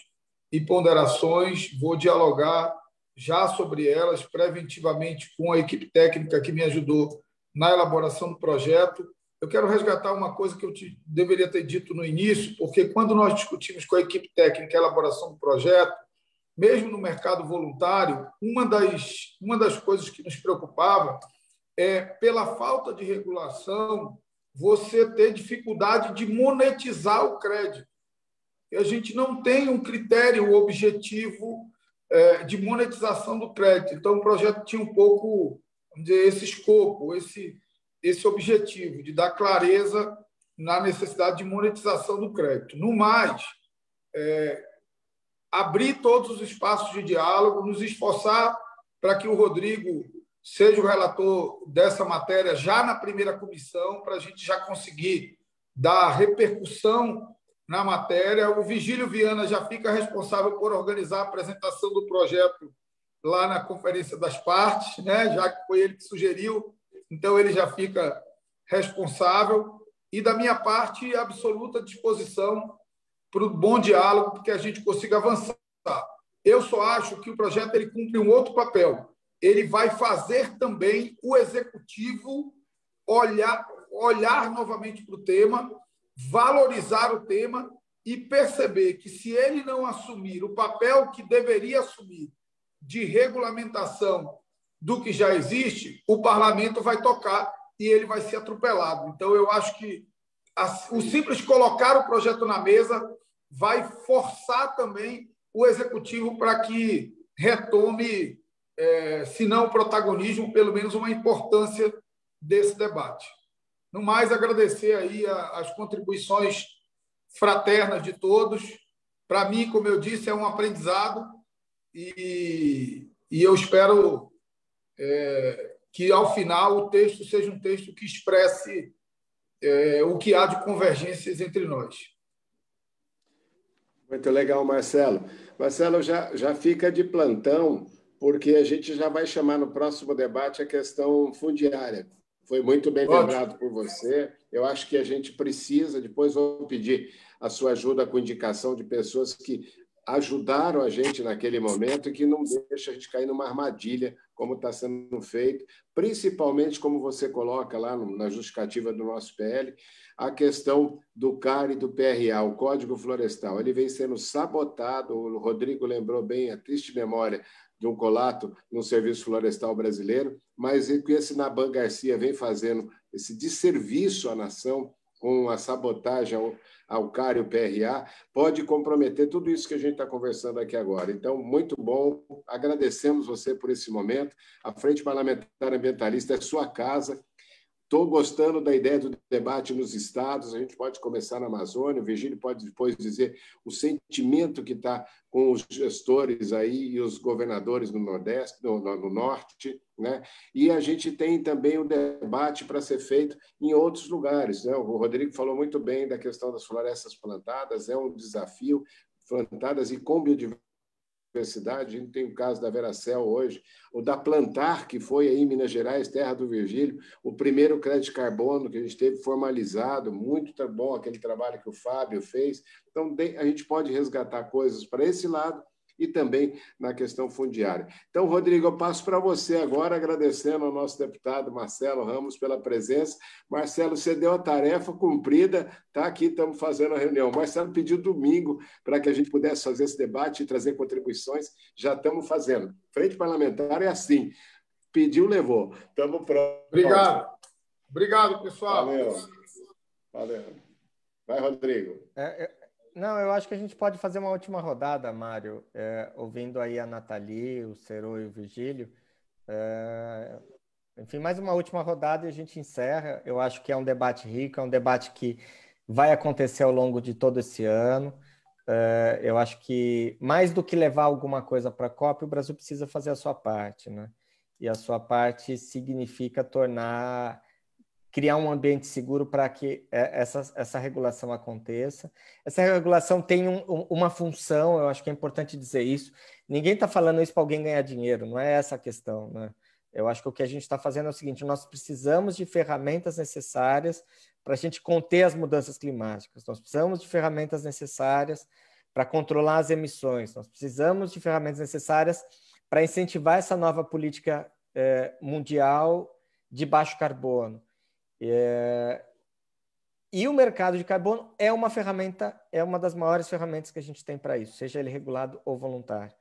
[SPEAKER 3] e ponderações, vou dialogar já sobre elas preventivamente com a equipe técnica que me ajudou na elaboração do projeto. Eu quero resgatar uma coisa que eu deveria ter dito no início, porque quando nós discutimos com a equipe técnica a elaboração do projeto, mesmo no mercado voluntário, uma das coisas que nos preocupava é, pela falta de regulação, você ter dificuldade de monetizar o crédito. E a gente não tem um critério objetivo de monetização do crédito. Então, o projeto tinha um pouco, vamos dizer, esse escopo, esse objetivo de dar clareza na necessidade de monetização do crédito. No mais, abrir todos os espaços de diálogo, nos esforçar para que o Rodrigo seja o relator dessa matéria já na primeira comissão, para a gente já conseguir dar repercussão na matéria. O Vigílio Viana já fica responsável por organizar a apresentação do projeto lá na Conferência das Partes, né? Já que foi ele que sugeriu, então ele já fica responsável. E, da minha parte, absoluta disposição para o bom diálogo, porque a gente consiga avançar. Eu só acho que o projeto ele cumpre um outro papel. Ele vai fazer também o executivo olhar novamente para o tema, valorizar o tema e perceber que, se ele não assumir o papel que deveria assumir de regulamentação do que já existe, o parlamento vai tocar e ele vai ser atropelado. Então, eu acho que o simples colocar o projeto na mesa vai forçar também o executivo para que retome, se não o protagonismo, pelo menos uma importância desse debate. No mais, agradecer aí as contribuições fraternas de todos. Para mim, como eu disse, é um aprendizado e eu espero que, ao final, o texto seja um texto que expresse o que há de convergências entre nós.
[SPEAKER 1] Muito legal, Marcelo. Marcelo, já fica de plantão, porque a gente já vai chamar no próximo debate a questão fundiária. Foi muito bem lembrado por você. Eu acho que a gente precisa, depois vou pedir a sua ajuda com indicação de pessoas que ajudaram a gente naquele momento e que não deixa a gente cair numa armadilha, como está sendo feito, principalmente, como você coloca lá na justificativa do nosso PL, a questão do CAR e do PRA, o Código Florestal. Ele vem sendo sabotado, o Rodrigo lembrou bem a triste memória de um colato no Serviço Florestal Brasileiro, mas o que esse Naban Garcia vem fazendo, esse desserviço à nação, com a sabotagem ao CAR e o PRA, pode comprometer tudo isso que a gente está conversando aqui agora. Então, muito bom, agradecemos você por esse momento. A Frente Parlamentar Ambientalista é sua casa, Estou gostando da ideia do debate nos estados, a gente pode começar na Amazônia, o Virgílio pode depois dizer o sentimento que está com os gestores aí e os governadores no Nordeste, no Norte, né? E a gente tem também o debate para ser feito em outros lugares, né? O Rodrigo falou muito bem da questão das florestas plantadas, é um desafio, plantadas e com biodiversidade. A gente tem o caso da Veracel hoje, o da Plantar, que foi aí em Minas Gerais, terra do Virgílio, o primeiro crédito de carbono que a gente teve formalizado, muito bom aquele trabalho que o Fábio fez. Então, a gente pode resgatar coisas para esse lado e também na questão fundiária. Então, Rodrigo, eu passo para você agora, agradecendo ao nosso deputado Marcelo Ramos pela presença. Marcelo, você deu a tarefa cumprida, está aqui, estamos fazendo a reunião. Marcelo pediu domingo para que a gente pudesse fazer esse debate e trazer contribuições, já estamos fazendo. Frente parlamentar é assim, pediu, levou. Estamos prontos.
[SPEAKER 3] Obrigado. Obrigado, pessoal.
[SPEAKER 1] Valeu. Vai, Rodrigo.
[SPEAKER 2] Não, eu acho que a gente pode fazer uma última rodada, Mário, ouvindo aí a Nathalie, o Serô e o Virgílio. Enfim, mais uma última rodada e a gente encerra. Eu acho que é um debate rico, é um debate que vai acontecer ao longo de todo esse ano. Eu acho que, mais do que levar alguma coisa para a COP, o Brasil precisa fazer a sua parte, né? E a sua parte significa criar um ambiente seguro para que essa regulação aconteça. Essa regulação tem uma função, eu acho que é importante dizer isso. Ninguém está falando isso para alguém ganhar dinheiro, não é essa a questão, né? Eu acho que o que a gente está fazendo é o seguinte: nós precisamos de ferramentas necessárias para a gente conter as mudanças climáticas, nós precisamos de ferramentas necessárias para controlar as emissões, nós precisamos de ferramentas necessárias para incentivar essa nova política mundial de baixo carbono. E o mercado de carbono é uma ferramenta, é uma das maiores ferramentas que a gente tem para isso, seja ele regulado ou voluntário.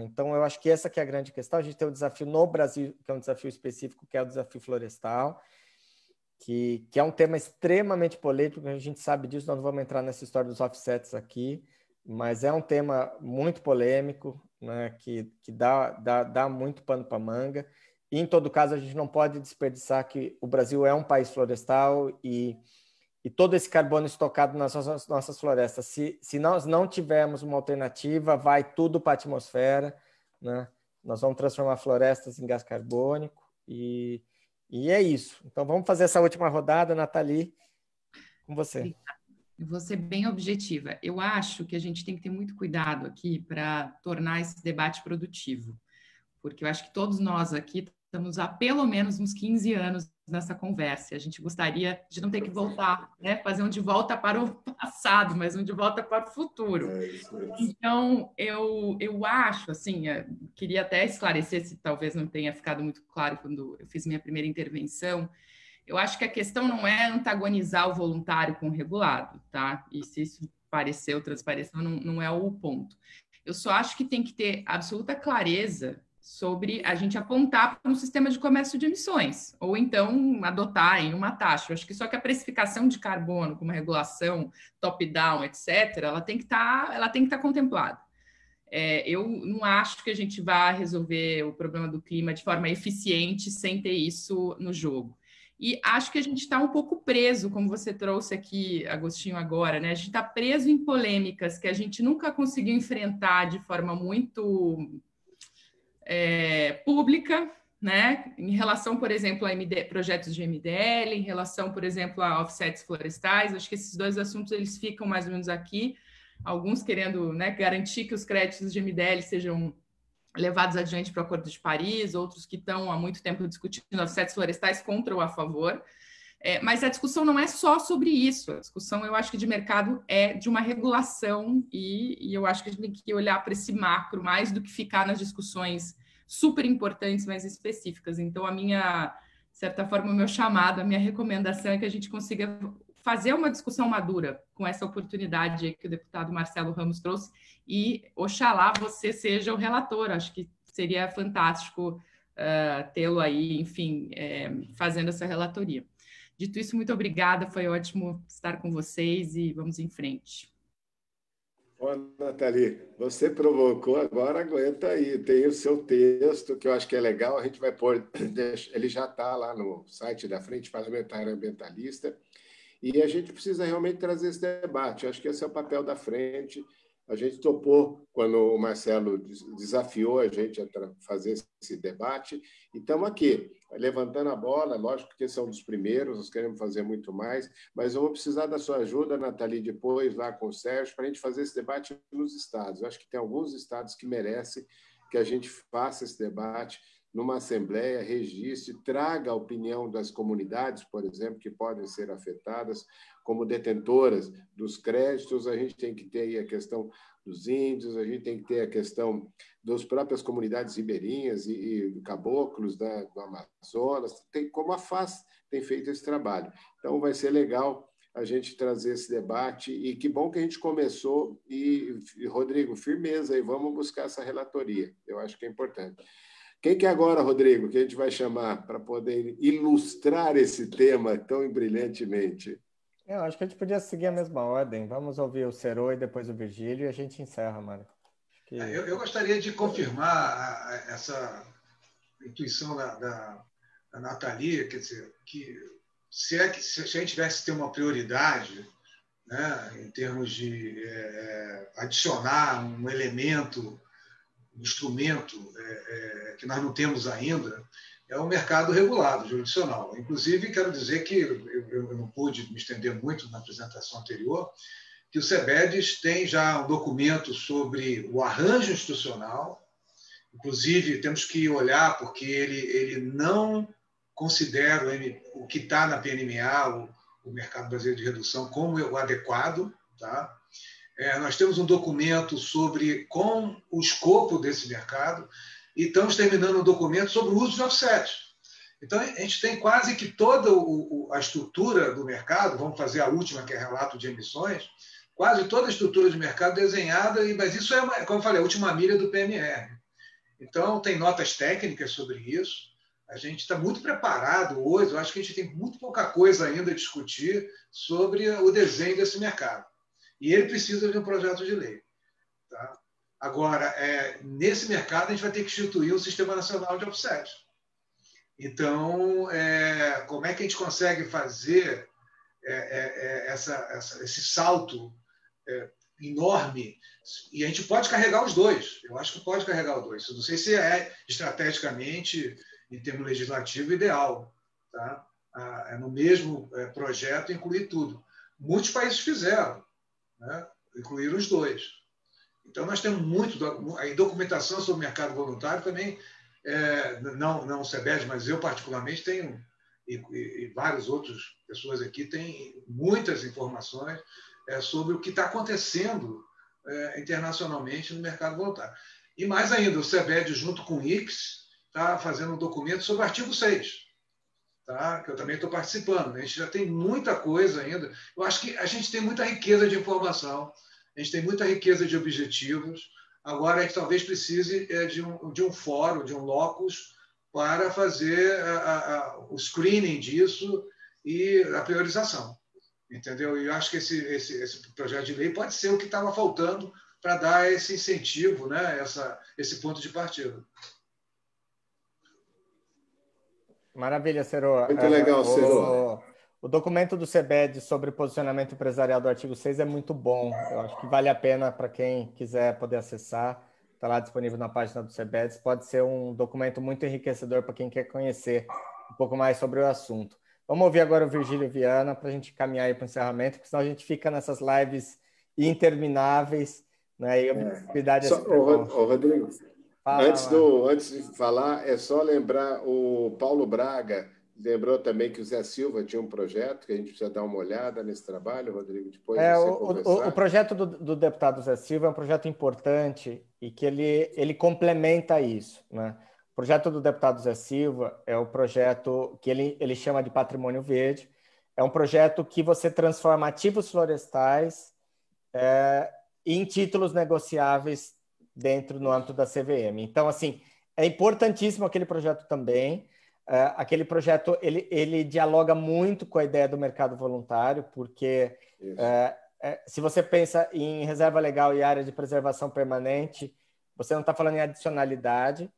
[SPEAKER 2] Então, eu acho que essa que é a grande questão. A gente tem um desafio no Brasil, que é um desafio específico, que é o desafio florestal, que é um tema extremamente polêmico, a gente sabe disso, nós não vamos entrar nessa história dos offsets aqui, mas é um tema muito polêmico, né, que dá muito pano para manga. E, em todo caso, a gente não pode desperdiçar que o Brasil é um país florestal e todo esse carbono estocado nas nossas florestas, se nós não tivermos uma alternativa, vai tudo para a atmosfera, né? Nós vamos transformar florestas em gás carbônico e é isso. Então, vamos fazer essa última rodada, Nathalie, com você.
[SPEAKER 4] Eu vou ser bem objetiva. Eu acho que a gente tem que ter muito cuidado aqui para tornar esse debate produtivo, porque eu acho que todos nós aqui estamos há pelo menos uns 15 anos nessa conversa. A gente gostaria de não ter que voltar, né? Fazer um de volta para o passado, mas um de volta para o futuro. Então, eu acho, assim, queria até esclarecer, se talvez não tenha ficado muito claro quando eu fiz minha primeira intervenção, eu acho que a questão não é antagonizar o voluntário com o regulado, tá? E se isso pareceu, transpareceu, não é o ponto. Eu só acho que tem que ter absoluta clareza sobre a gente apontar para um sistema de comércio de emissões, ou então adotar em uma taxa. Eu acho que só que a precificação de carbono, como regulação top-down, etc., ela tem que estar contemplada. Eu não acho que a gente vá resolver o problema do clima de forma eficiente sem ter isso no jogo. E acho que a gente está um pouco preso, como você trouxe aqui, Agostinho, agora, né? A gente está preso em polêmicas que a gente nunca conseguiu enfrentar de forma muito pública, né? Em relação, por exemplo, a projetos de MDL, em relação, por exemplo, a offsets florestais. Acho que esses dois assuntos eles ficam mais ou menos aqui, alguns querendo, né, garantir que os créditos de MDL sejam levados adiante para o Acordo de Paris, outros que estão há muito tempo discutindo offsets florestais contra ou a favor. Mas a discussão não é só sobre isso, a discussão, eu acho que de mercado é de uma regulação e eu acho que a gente tem que olhar para esse macro mais do que ficar nas discussões super importantes, mais específicas. Então, de certa forma, o meu chamado, a minha recomendação é que a gente consiga fazer uma discussão madura com essa oportunidade que o deputado Marcelo Ramos trouxe e, oxalá, você seja o relator. Acho que seria fantástico tê-lo aí, enfim, fazendo essa relatoria. Dito isso, muito obrigada, foi ótimo estar com vocês e vamos em frente.
[SPEAKER 1] Ô, Nathalie, você provocou, agora aguenta aí. Tem o seu texto, que eu acho que é legal, a gente vai pôr, ele já está lá no site da Frente Parlamentar Ambientalista, e a gente precisa realmente trazer esse debate. Eu acho que esse é o papel da frente. A gente topou quando o Marcelo desafiou a gente a fazer esse debate, e estamos aqui, levantando a bola. Lógico que são dos primeiros, nós queremos fazer muito mais, mas eu vou precisar da sua ajuda, Nathalie, depois, lá com o Sérgio, para a gente fazer esse debate nos estados. Eu acho que tem alguns estados que merecem que a gente faça esse debate numa assembleia, registre, traga a opinião das comunidades, por exemplo, que podem ser afetadas, como detentoras dos créditos. A gente tem que ter aí a questão dos índios, a gente tem que ter a questão das próprias comunidades ribeirinhas e caboclos, né, do Amazonas, como a FAS tem feito esse trabalho. Então, vai ser legal a gente trazer esse debate, e que bom que a gente começou, e Rodrigo, firmeza aí, vamos buscar essa relatoria, eu acho que é importante. Quem que é agora, Rodrigo, que a gente vai chamar para poder ilustrar esse tema tão brilhantemente?
[SPEAKER 2] Eu acho que a gente podia seguir a mesma ordem. Vamos ouvir o Serô e depois o Virgílio, e a gente encerra, Mário.
[SPEAKER 5] Que... Eu gostaria de confirmar essa intuição da Nathalie, quer dizer, que se a gente tivesse que ter uma prioridade, né, em termos de adicionar um elemento, um instrumento que nós não temos ainda, é o mercado regulado, jurisdicional. Inclusive, quero dizer que eu não pude me estender muito na apresentação anterior, que o SEBEDES tem já um documento sobre o arranjo institucional. Inclusive, temos que olhar, porque ele não considera o que está na PNMA, o Mercado Brasileiro de Redução, como o adequado. Tá? Nós temos um documento com o escopo desse mercado, e estamos terminando um documento sobre o uso de offset. Então, a gente tem quase que toda a estrutura do mercado, vamos fazer a última, que é relato de emissões, quase toda a estrutura de mercado desenhada, mas isso é, como eu falei, a última milha do PMR. Então, tem notas técnicas sobre isso. A gente está muito preparado hoje, eu acho que a gente tem muito pouca coisa ainda a discutir sobre o desenho desse mercado. E ele precisa de um projeto de lei. Tá? Agora, nesse mercado, a gente vai ter que instituir um Sistema Nacional de Offset. Então, como é que a gente consegue fazer esse salto enorme? E a gente pode carregar os dois. Eu acho que pode carregar os dois. Eu não sei se é estrategicamente, em termos legislativo, ideal. Tá? No mesmo projeto, incluir tudo. Muitos países fizeram, né? Incluíram os dois. Então, nós temos muito. A documentação sobre o mercado voluntário também, não o SEBEDES, mas eu particularmente tenho, e várias outras pessoas aqui têm muitas informações sobre o que está acontecendo internacionalmente no mercado voluntário. E mais ainda, o SEBEDES, junto com o ICS, está fazendo um documento sobre o artigo 6, tá? Que eu também estou participando. A gente já tem muita coisa ainda. Eu acho que a gente tem muita riqueza de informação, a gente tem muita riqueza de objetivos. Agora, a gente talvez precise de um fórum, de um locus, para fazer o screening disso e a priorização. Entendeu? E eu acho que esse projeto de lei pode ser o que estava faltando para dar esse incentivo, né? Esse ponto de partida.
[SPEAKER 2] Maravilha, Serô.
[SPEAKER 1] Muito legal, Serô.
[SPEAKER 2] O documento do SEBEDES sobre posicionamento empresarial do artigo 6 é muito bom. Eu acho que vale a pena para quem quiser poder acessar. Está lá disponível na página do SEBEDES. Pode ser um documento muito enriquecedor para quem quer conhecer um pouco mais sobre o assunto. Vamos ouvir agora o Virgílio Viana para a gente caminhar aí para o encerramento, porque senão a gente fica nessas lives intermináveis, né? E a objetividade
[SPEAKER 1] Rodrigo, antes de falar, é só lembrar, o Paulo Braga lembrou também que o Zé Silva tinha um projeto, que a gente precisa dar uma olhada nesse trabalho, Rodrigo, depois de você conversar.
[SPEAKER 2] O projeto do deputado Zé Silva é um projeto importante e que ele complementa isso, né? O projeto do deputado Zé Silva é o projeto que ele chama de Patrimônio Verde. É um projeto que você transforma ativos florestais em títulos negociáveis no âmbito da CVM. Então, assim, é importantíssimo aquele projeto também. Aquele projeto, ele dialoga muito com a ideia do mercado voluntário, porque se você pensa em reserva legal e área de preservação permanente, você não está falando em adicionalidade,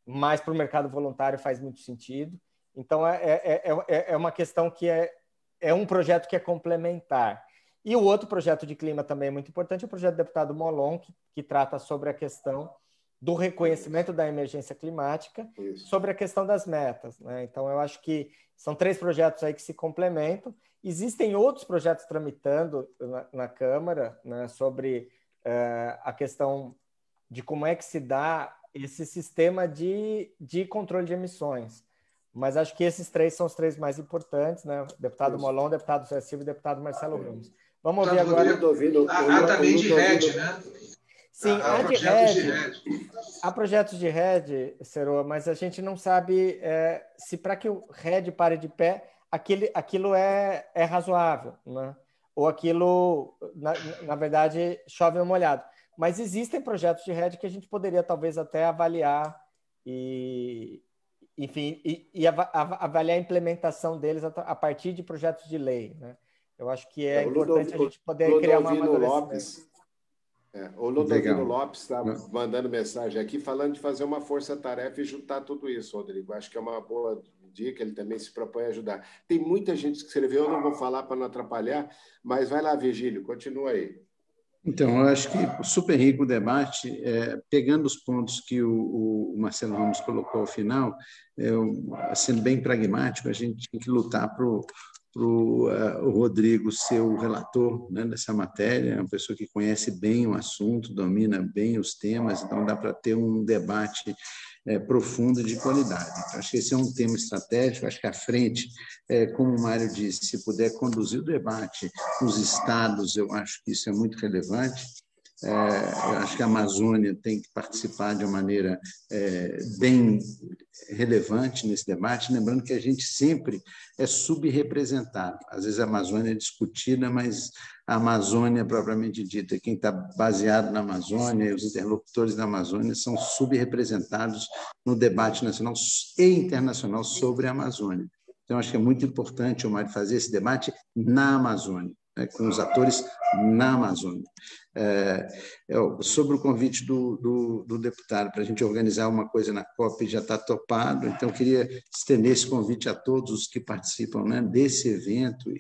[SPEAKER 2] mas para o mercado voluntário faz muito sentido. Então, é uma questão que é um projeto que é complementar. E o outro projeto de clima também é muito importante, é o projeto do deputado Molon, que trata sobre a questão do reconhecimento da emergência climática, sobre a questão das metas, né? Então, eu acho que são 3 projetos aí que se complementam. Existem outros projetos tramitando na Câmara, né, sobre a questão de como é que se dá esse sistema de controle de emissões. Mas acho que esses 3 são os 3 mais importantes, né? Deputado Molon, deputado Zé Silva e deputado Marcelo Ramos. Vamos ouvir agora...
[SPEAKER 5] Há também de RED, né?
[SPEAKER 2] Sim, há de RED. Há projetos de RED, Seroa, mas a gente não sabe se para que o RED pare de pé, aquilo é razoável, né? Ou aquilo, na verdade, chove no molhado. Mas existem projetos de RED que a gente poderia talvez até avaliar e avaliar a implementação deles a partir de projetos de lei, né? Eu acho que é importante a gente poder criar uma amadurecimento.
[SPEAKER 1] O Ludovino Lopes está mandando mensagem aqui falando de fazer uma força-tarefa e juntar tudo isso, Rodrigo. Acho que é uma boa dica, ele também se propõe a ajudar. Tem muita gente que escreveu, eu não vou falar para não atrapalhar, mas vai lá, Virgílio, continua aí.
[SPEAKER 6] Então, eu acho que super rico o debate, pegando os pontos que o Marcelo Ramos colocou ao final, sendo bem pragmático, a gente tem que lutar para o Rodrigo ser o relator, né, dessa matéria, é uma pessoa que conhece bem o assunto, domina bem os temas, então dá para ter um debate profundo de qualidade. Então, acho que esse é um tema estratégico, acho que à frente, como o Mário disse, se puder conduzir o debate nos estados, eu acho que isso é muito relevante. Eu acho que a Amazônia tem que participar de uma maneira bem relevante nesse debate, lembrando que a gente sempre é subrepresentado. Às vezes a Amazônia é discutida, mas a Amazônia propriamente dita, quem está baseado na Amazônia, os interlocutores da Amazônia são subrepresentados no debate nacional e internacional sobre a Amazônia. Então, acho que é muito importante o Mário fazer esse debate na Amazônia, com os atores na Amazônia. Sobre o convite do deputado para a gente organizar uma coisa na COP, já está topado, então eu queria estender esse convite a todos os que participam, né, desse evento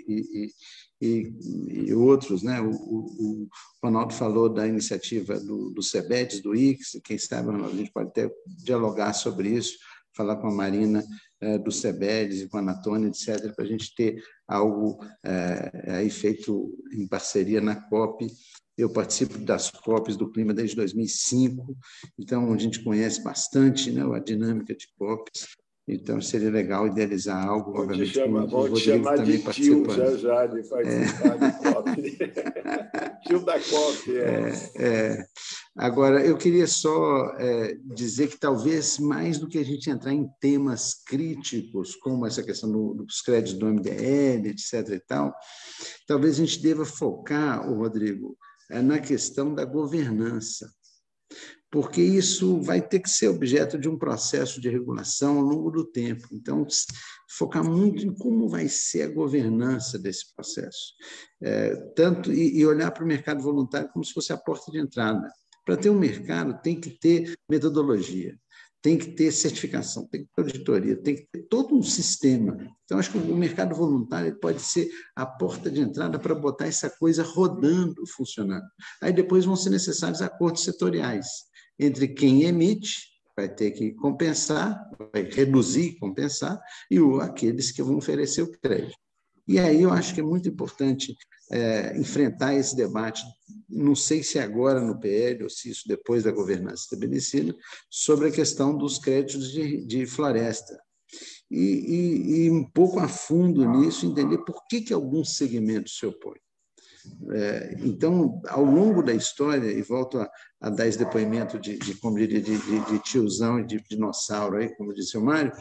[SPEAKER 6] e outros, né? O Ronaldo falou da iniciativa do CEBEDES, do ICS, quem sabe a gente pode até dialogar sobre isso, falar com a Marina do CEBEDES e com a Anatônia, etc., para a gente ter algo aí feito em parceria na COP. Eu participo das COPs do clima desde 2005, então a gente conhece bastante, né, a dinâmica de COPs, então seria legal idealizar algo, obviamente,
[SPEAKER 1] vou te chamar de tio já de participar da COP. Tio da COP.
[SPEAKER 6] Agora, eu queria só dizer que talvez mais do que a gente entrar em temas críticos, como essa questão dos créditos do MDL, etc. e tal, talvez a gente deva focar, Rodrigo, na questão da governança, porque isso vai ter que ser objeto de um processo de regulação ao longo do tempo. Então, focar muito em como vai ser a governança desse processo, e olhar para o mercado voluntário como se fosse a porta de entrada. Para ter um mercado, tem que ter metodologia, tem que ter certificação, tem que ter auditoria, tem que ter todo um sistema. Então, acho que o mercado voluntário pode ser a porta de entrada para botar essa coisa rodando, funcionando. Aí depois vão ser necessários acordos setoriais entre quem emite, vai ter que compensar, vai reduzir e compensar, e aqueles que vão oferecer o crédito. E aí eu acho que é muito importante enfrentar esse debate, não sei se agora no PL ou se isso depois da governança estabelecida, sobre a questão dos créditos de floresta. E um pouco a fundo nisso, entender por que alguns segmentos se opõem. Então, ao longo da história, e volto a dar esse depoimento de tiozão e de dinossauro, aí, como disse o Mário,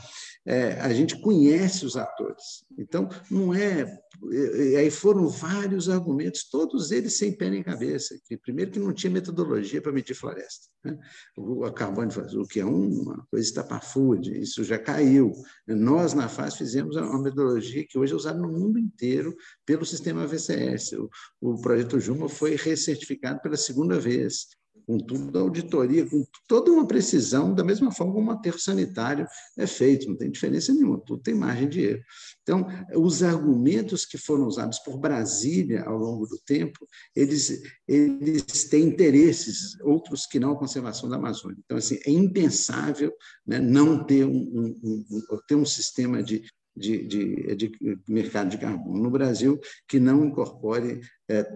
[SPEAKER 6] a gente conhece os atores. Então, não é E aí foram vários argumentos, todos eles sem pé nem cabeça. Primeiro, que não tinha metodologia para medir floresta, né? O carbono, o que é uma coisa estapafúrdia, isso já caiu. Nós, na FAS, fizemos uma metodologia que hoje é usada no mundo inteiro pelo sistema VCS. O projeto Juma foi recertificado pela segunda vez, com toda a auditoria, com toda uma precisão, da mesma forma como o aterro sanitário é feito, não tem diferença nenhuma, tudo tem margem de erro. Então, os argumentos que foram usados por Brasília ao longo do tempo, eles têm interesses, outros que não a conservação da Amazônia. Então, assim, é impensável, né, não ter ter um sistema de mercado de carbono no Brasil que não incorpore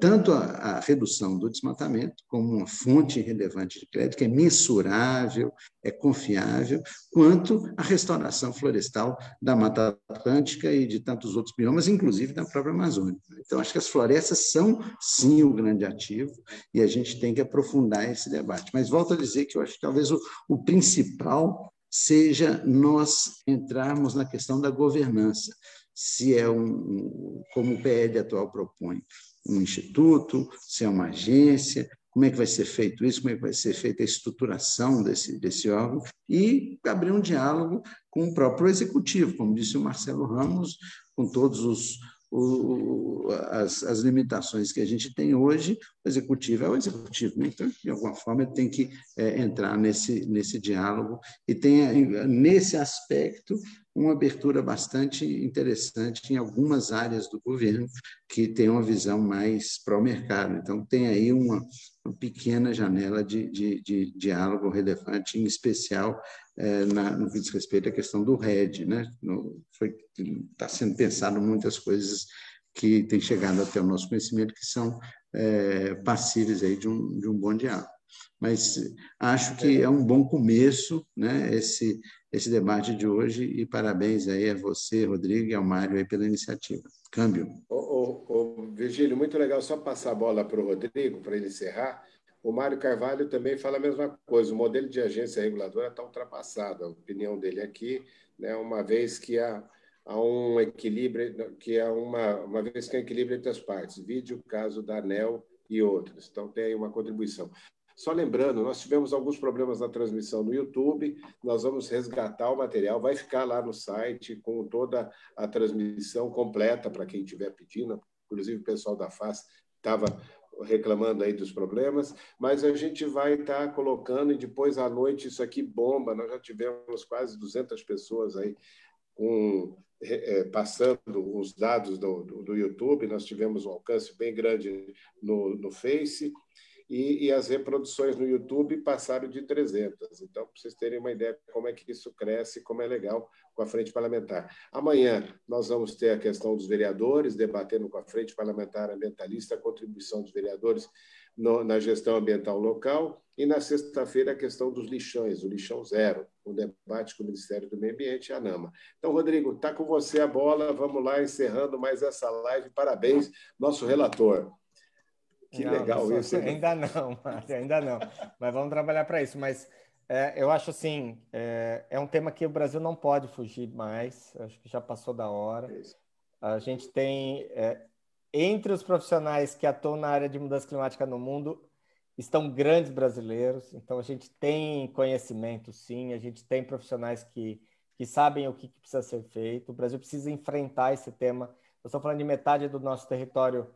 [SPEAKER 6] tanto a redução do desmatamento como uma fonte relevante de crédito, que é mensurável, é confiável, quanto a restauração florestal da Mata Atlântica e de tantos outros biomas, inclusive da própria Amazônia. Então, acho que as florestas são, sim, o grande ativo e a gente tem que aprofundar esse debate. Mas volto a dizer que eu acho que talvez o principal seja nós entrarmos na questão da governança, se é como o PL atual propõe, um instituto, se é uma agência, como é que vai ser feito isso, como é que vai ser feita a estruturação desse órgão, e abrir um diálogo com o próprio executivo, como disse o Marcelo Ramos, com todos as limitações que a gente tem hoje, o executivo é o executivo, né? Então, de alguma forma, ele tem que entrar nesse diálogo e tem, nesse aspecto, uma abertura bastante interessante em algumas áreas do governo que tem uma visão mais pró-mercado. Então, tem aí uma pequena janela de diálogo relevante, em especial no que diz respeito à questão do RED, né? Está sendo pensado muitas coisas que têm chegado até o nosso conhecimento que são passíveis aí de um bom diálogo. Mas acho que é um bom começo, né, esse debate de hoje, e parabéns aí a você, Rodrigo, e ao Mário aí pela iniciativa. Câmbio.
[SPEAKER 1] Virgílio, muito legal. Só passar a bola para o Rodrigo, para ele encerrar. O Mário Carvalho também fala a mesma coisa. O modelo de agência reguladora está ultrapassado. A opinião dele aqui, né, uma vez que há um equilíbrio, uma vez que há equilíbrio entre as partes. Vide o caso da ANEEL e outros. Então, tem aí uma contribuição. Só lembrando, nós tivemos alguns problemas na transmissão no YouTube, nós vamos resgatar o material, vai ficar lá no site com toda a transmissão completa para quem estiver pedindo, inclusive o pessoal da FAS estava reclamando aí dos problemas, mas a gente vai estar colocando, e depois à noite isso aqui bomba, nós já tivemos quase 200 pessoas aí passando os dados do YouTube, nós tivemos um alcance bem grande no Face, e as reproduções no YouTube passaram de 300. Então, para vocês terem uma ideia de como é que isso cresce, como é legal com a Frente Parlamentar. Amanhã nós vamos ter a questão dos vereadores, debatendo com a Frente Parlamentar Ambientalista a contribuição dos vereadores na gestão ambiental local, e na sexta-feira a questão dos lixões, o lixão zero, um debate com o Ministério do Meio Ambiente e a ANAMA. Então, Rodrigo, está com você a bola, vamos lá, encerrando mais essa live. Parabéns, nosso relator.
[SPEAKER 2] Que legal isso. Ainda não, Mário, ainda não. Mas vamos trabalhar para isso. Mas eu acho assim, é um tema que o Brasil não pode fugir mais. Acho que já passou da hora. A gente tem, entre os profissionais que atuam na área de mudança climática no mundo, estão grandes brasileiros. Então, a gente tem conhecimento, sim. A gente tem profissionais que sabem o que precisa ser feito. O Brasil precisa enfrentar esse tema. Eu estou falando de metade do nosso território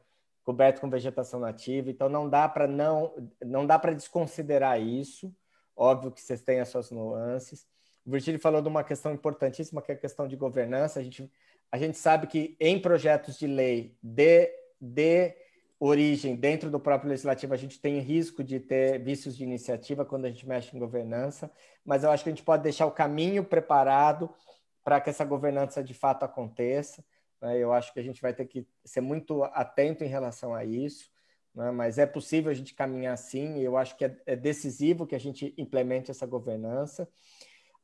[SPEAKER 2] coberto com vegetação nativa, então não dá para desconsiderar isso. Óbvio que vocês têm as suas nuances. O Virgílio falou de uma questão importantíssima, que é a questão de governança. A gente sabe que em projetos de lei de origem dentro do próprio legislativo, a gente tem risco de ter vícios de iniciativa quando a gente mexe em governança, mas eu acho que a gente pode deixar o caminho preparado para que essa governança de fato aconteça. Eu acho que a gente vai ter que ser muito atento em relação a isso, né? Mas é possível a gente caminhar assim, e eu acho que é decisivo que a gente implemente essa governança.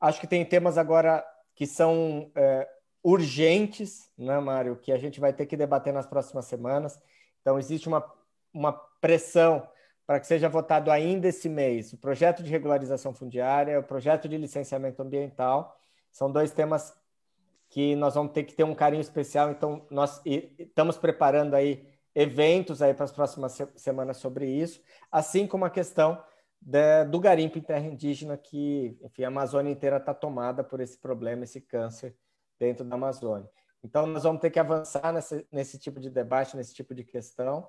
[SPEAKER 2] Acho que tem temas agora que são urgentes, né, Mário, que a gente vai ter que debater nas próximas semanas. Então, existe uma pressão para que seja votado ainda esse mês o projeto de regularização fundiária, o projeto de licenciamento ambiental. São dois temas que nós vamos ter que ter um carinho especial. Então, nós estamos preparando aí eventos aí para as próximas semanas sobre isso, assim como a questão do garimpo em terra indígena, que, enfim, a Amazônia inteira está tomada por esse problema, esse câncer dentro da Amazônia. Então, nós vamos ter que avançar nesse tipo de debate, nesse tipo de questão.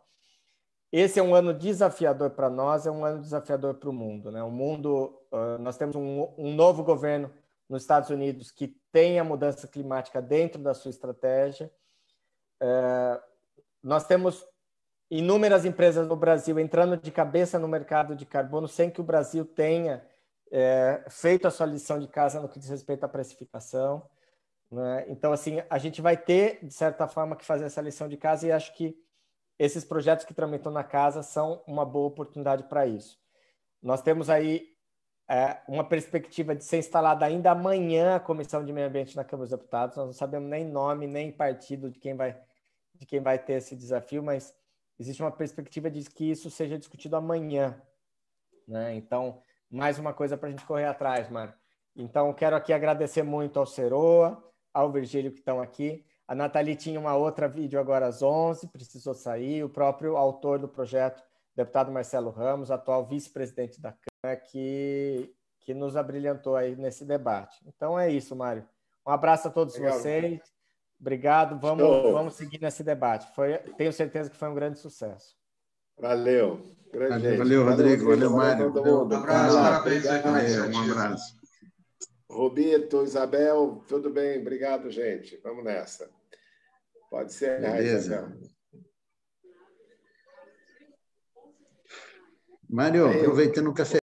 [SPEAKER 2] Esse é um ano desafiador para nós, é um ano desafiador para o mundo, né? O mundo, nós temos um novo governo nos Estados Unidos que tem a mudança climática dentro da sua estratégia. Nós temos inúmeras empresas no Brasil entrando de cabeça no mercado de carbono sem que o Brasil tenha feito a sua lição de casa no que diz respeito à precificação, né? Então, assim, a gente vai ter, de certa forma, que fazer essa lição de casa, e acho que esses projetos que tramitam na casa são uma boa oportunidade para isso. Nós temos aí uma perspectiva de ser instalada ainda amanhã a Comissão de Meio Ambiente na Câmara dos Deputados. Nós não sabemos nem nome, nem partido de quem vai ter esse desafio, mas existe uma perspectiva de que isso seja discutido amanhã, né? Então, mais uma coisa para a gente correr atrás, Mário. Então, quero aqui agradecer muito ao Seroa, ao Virgílio que estão aqui. A Nathalie tinha uma outra vídeo agora às 11, precisou sair. O próprio autor do projeto, deputado Marcelo Ramos, atual vice-presidente da Câmara, que nos abrilhantou aí nesse debate. Então é isso, Mário. Um abraço a todos vocês. Obrigado. Vamos seguir nesse debate. Tenho certeza que foi um grande sucesso.
[SPEAKER 1] Valeu.
[SPEAKER 6] Valeu, Rodrigo. Valeu, Mário.
[SPEAKER 5] Um abraço, parabéns aí pela
[SPEAKER 6] iniciativa. Um abraço.
[SPEAKER 1] Robito, Isabel, tudo bem? Obrigado, gente. Vamos nessa. Pode ser,
[SPEAKER 6] beleza.
[SPEAKER 1] Isabel.
[SPEAKER 6] Mário, aproveitando o café.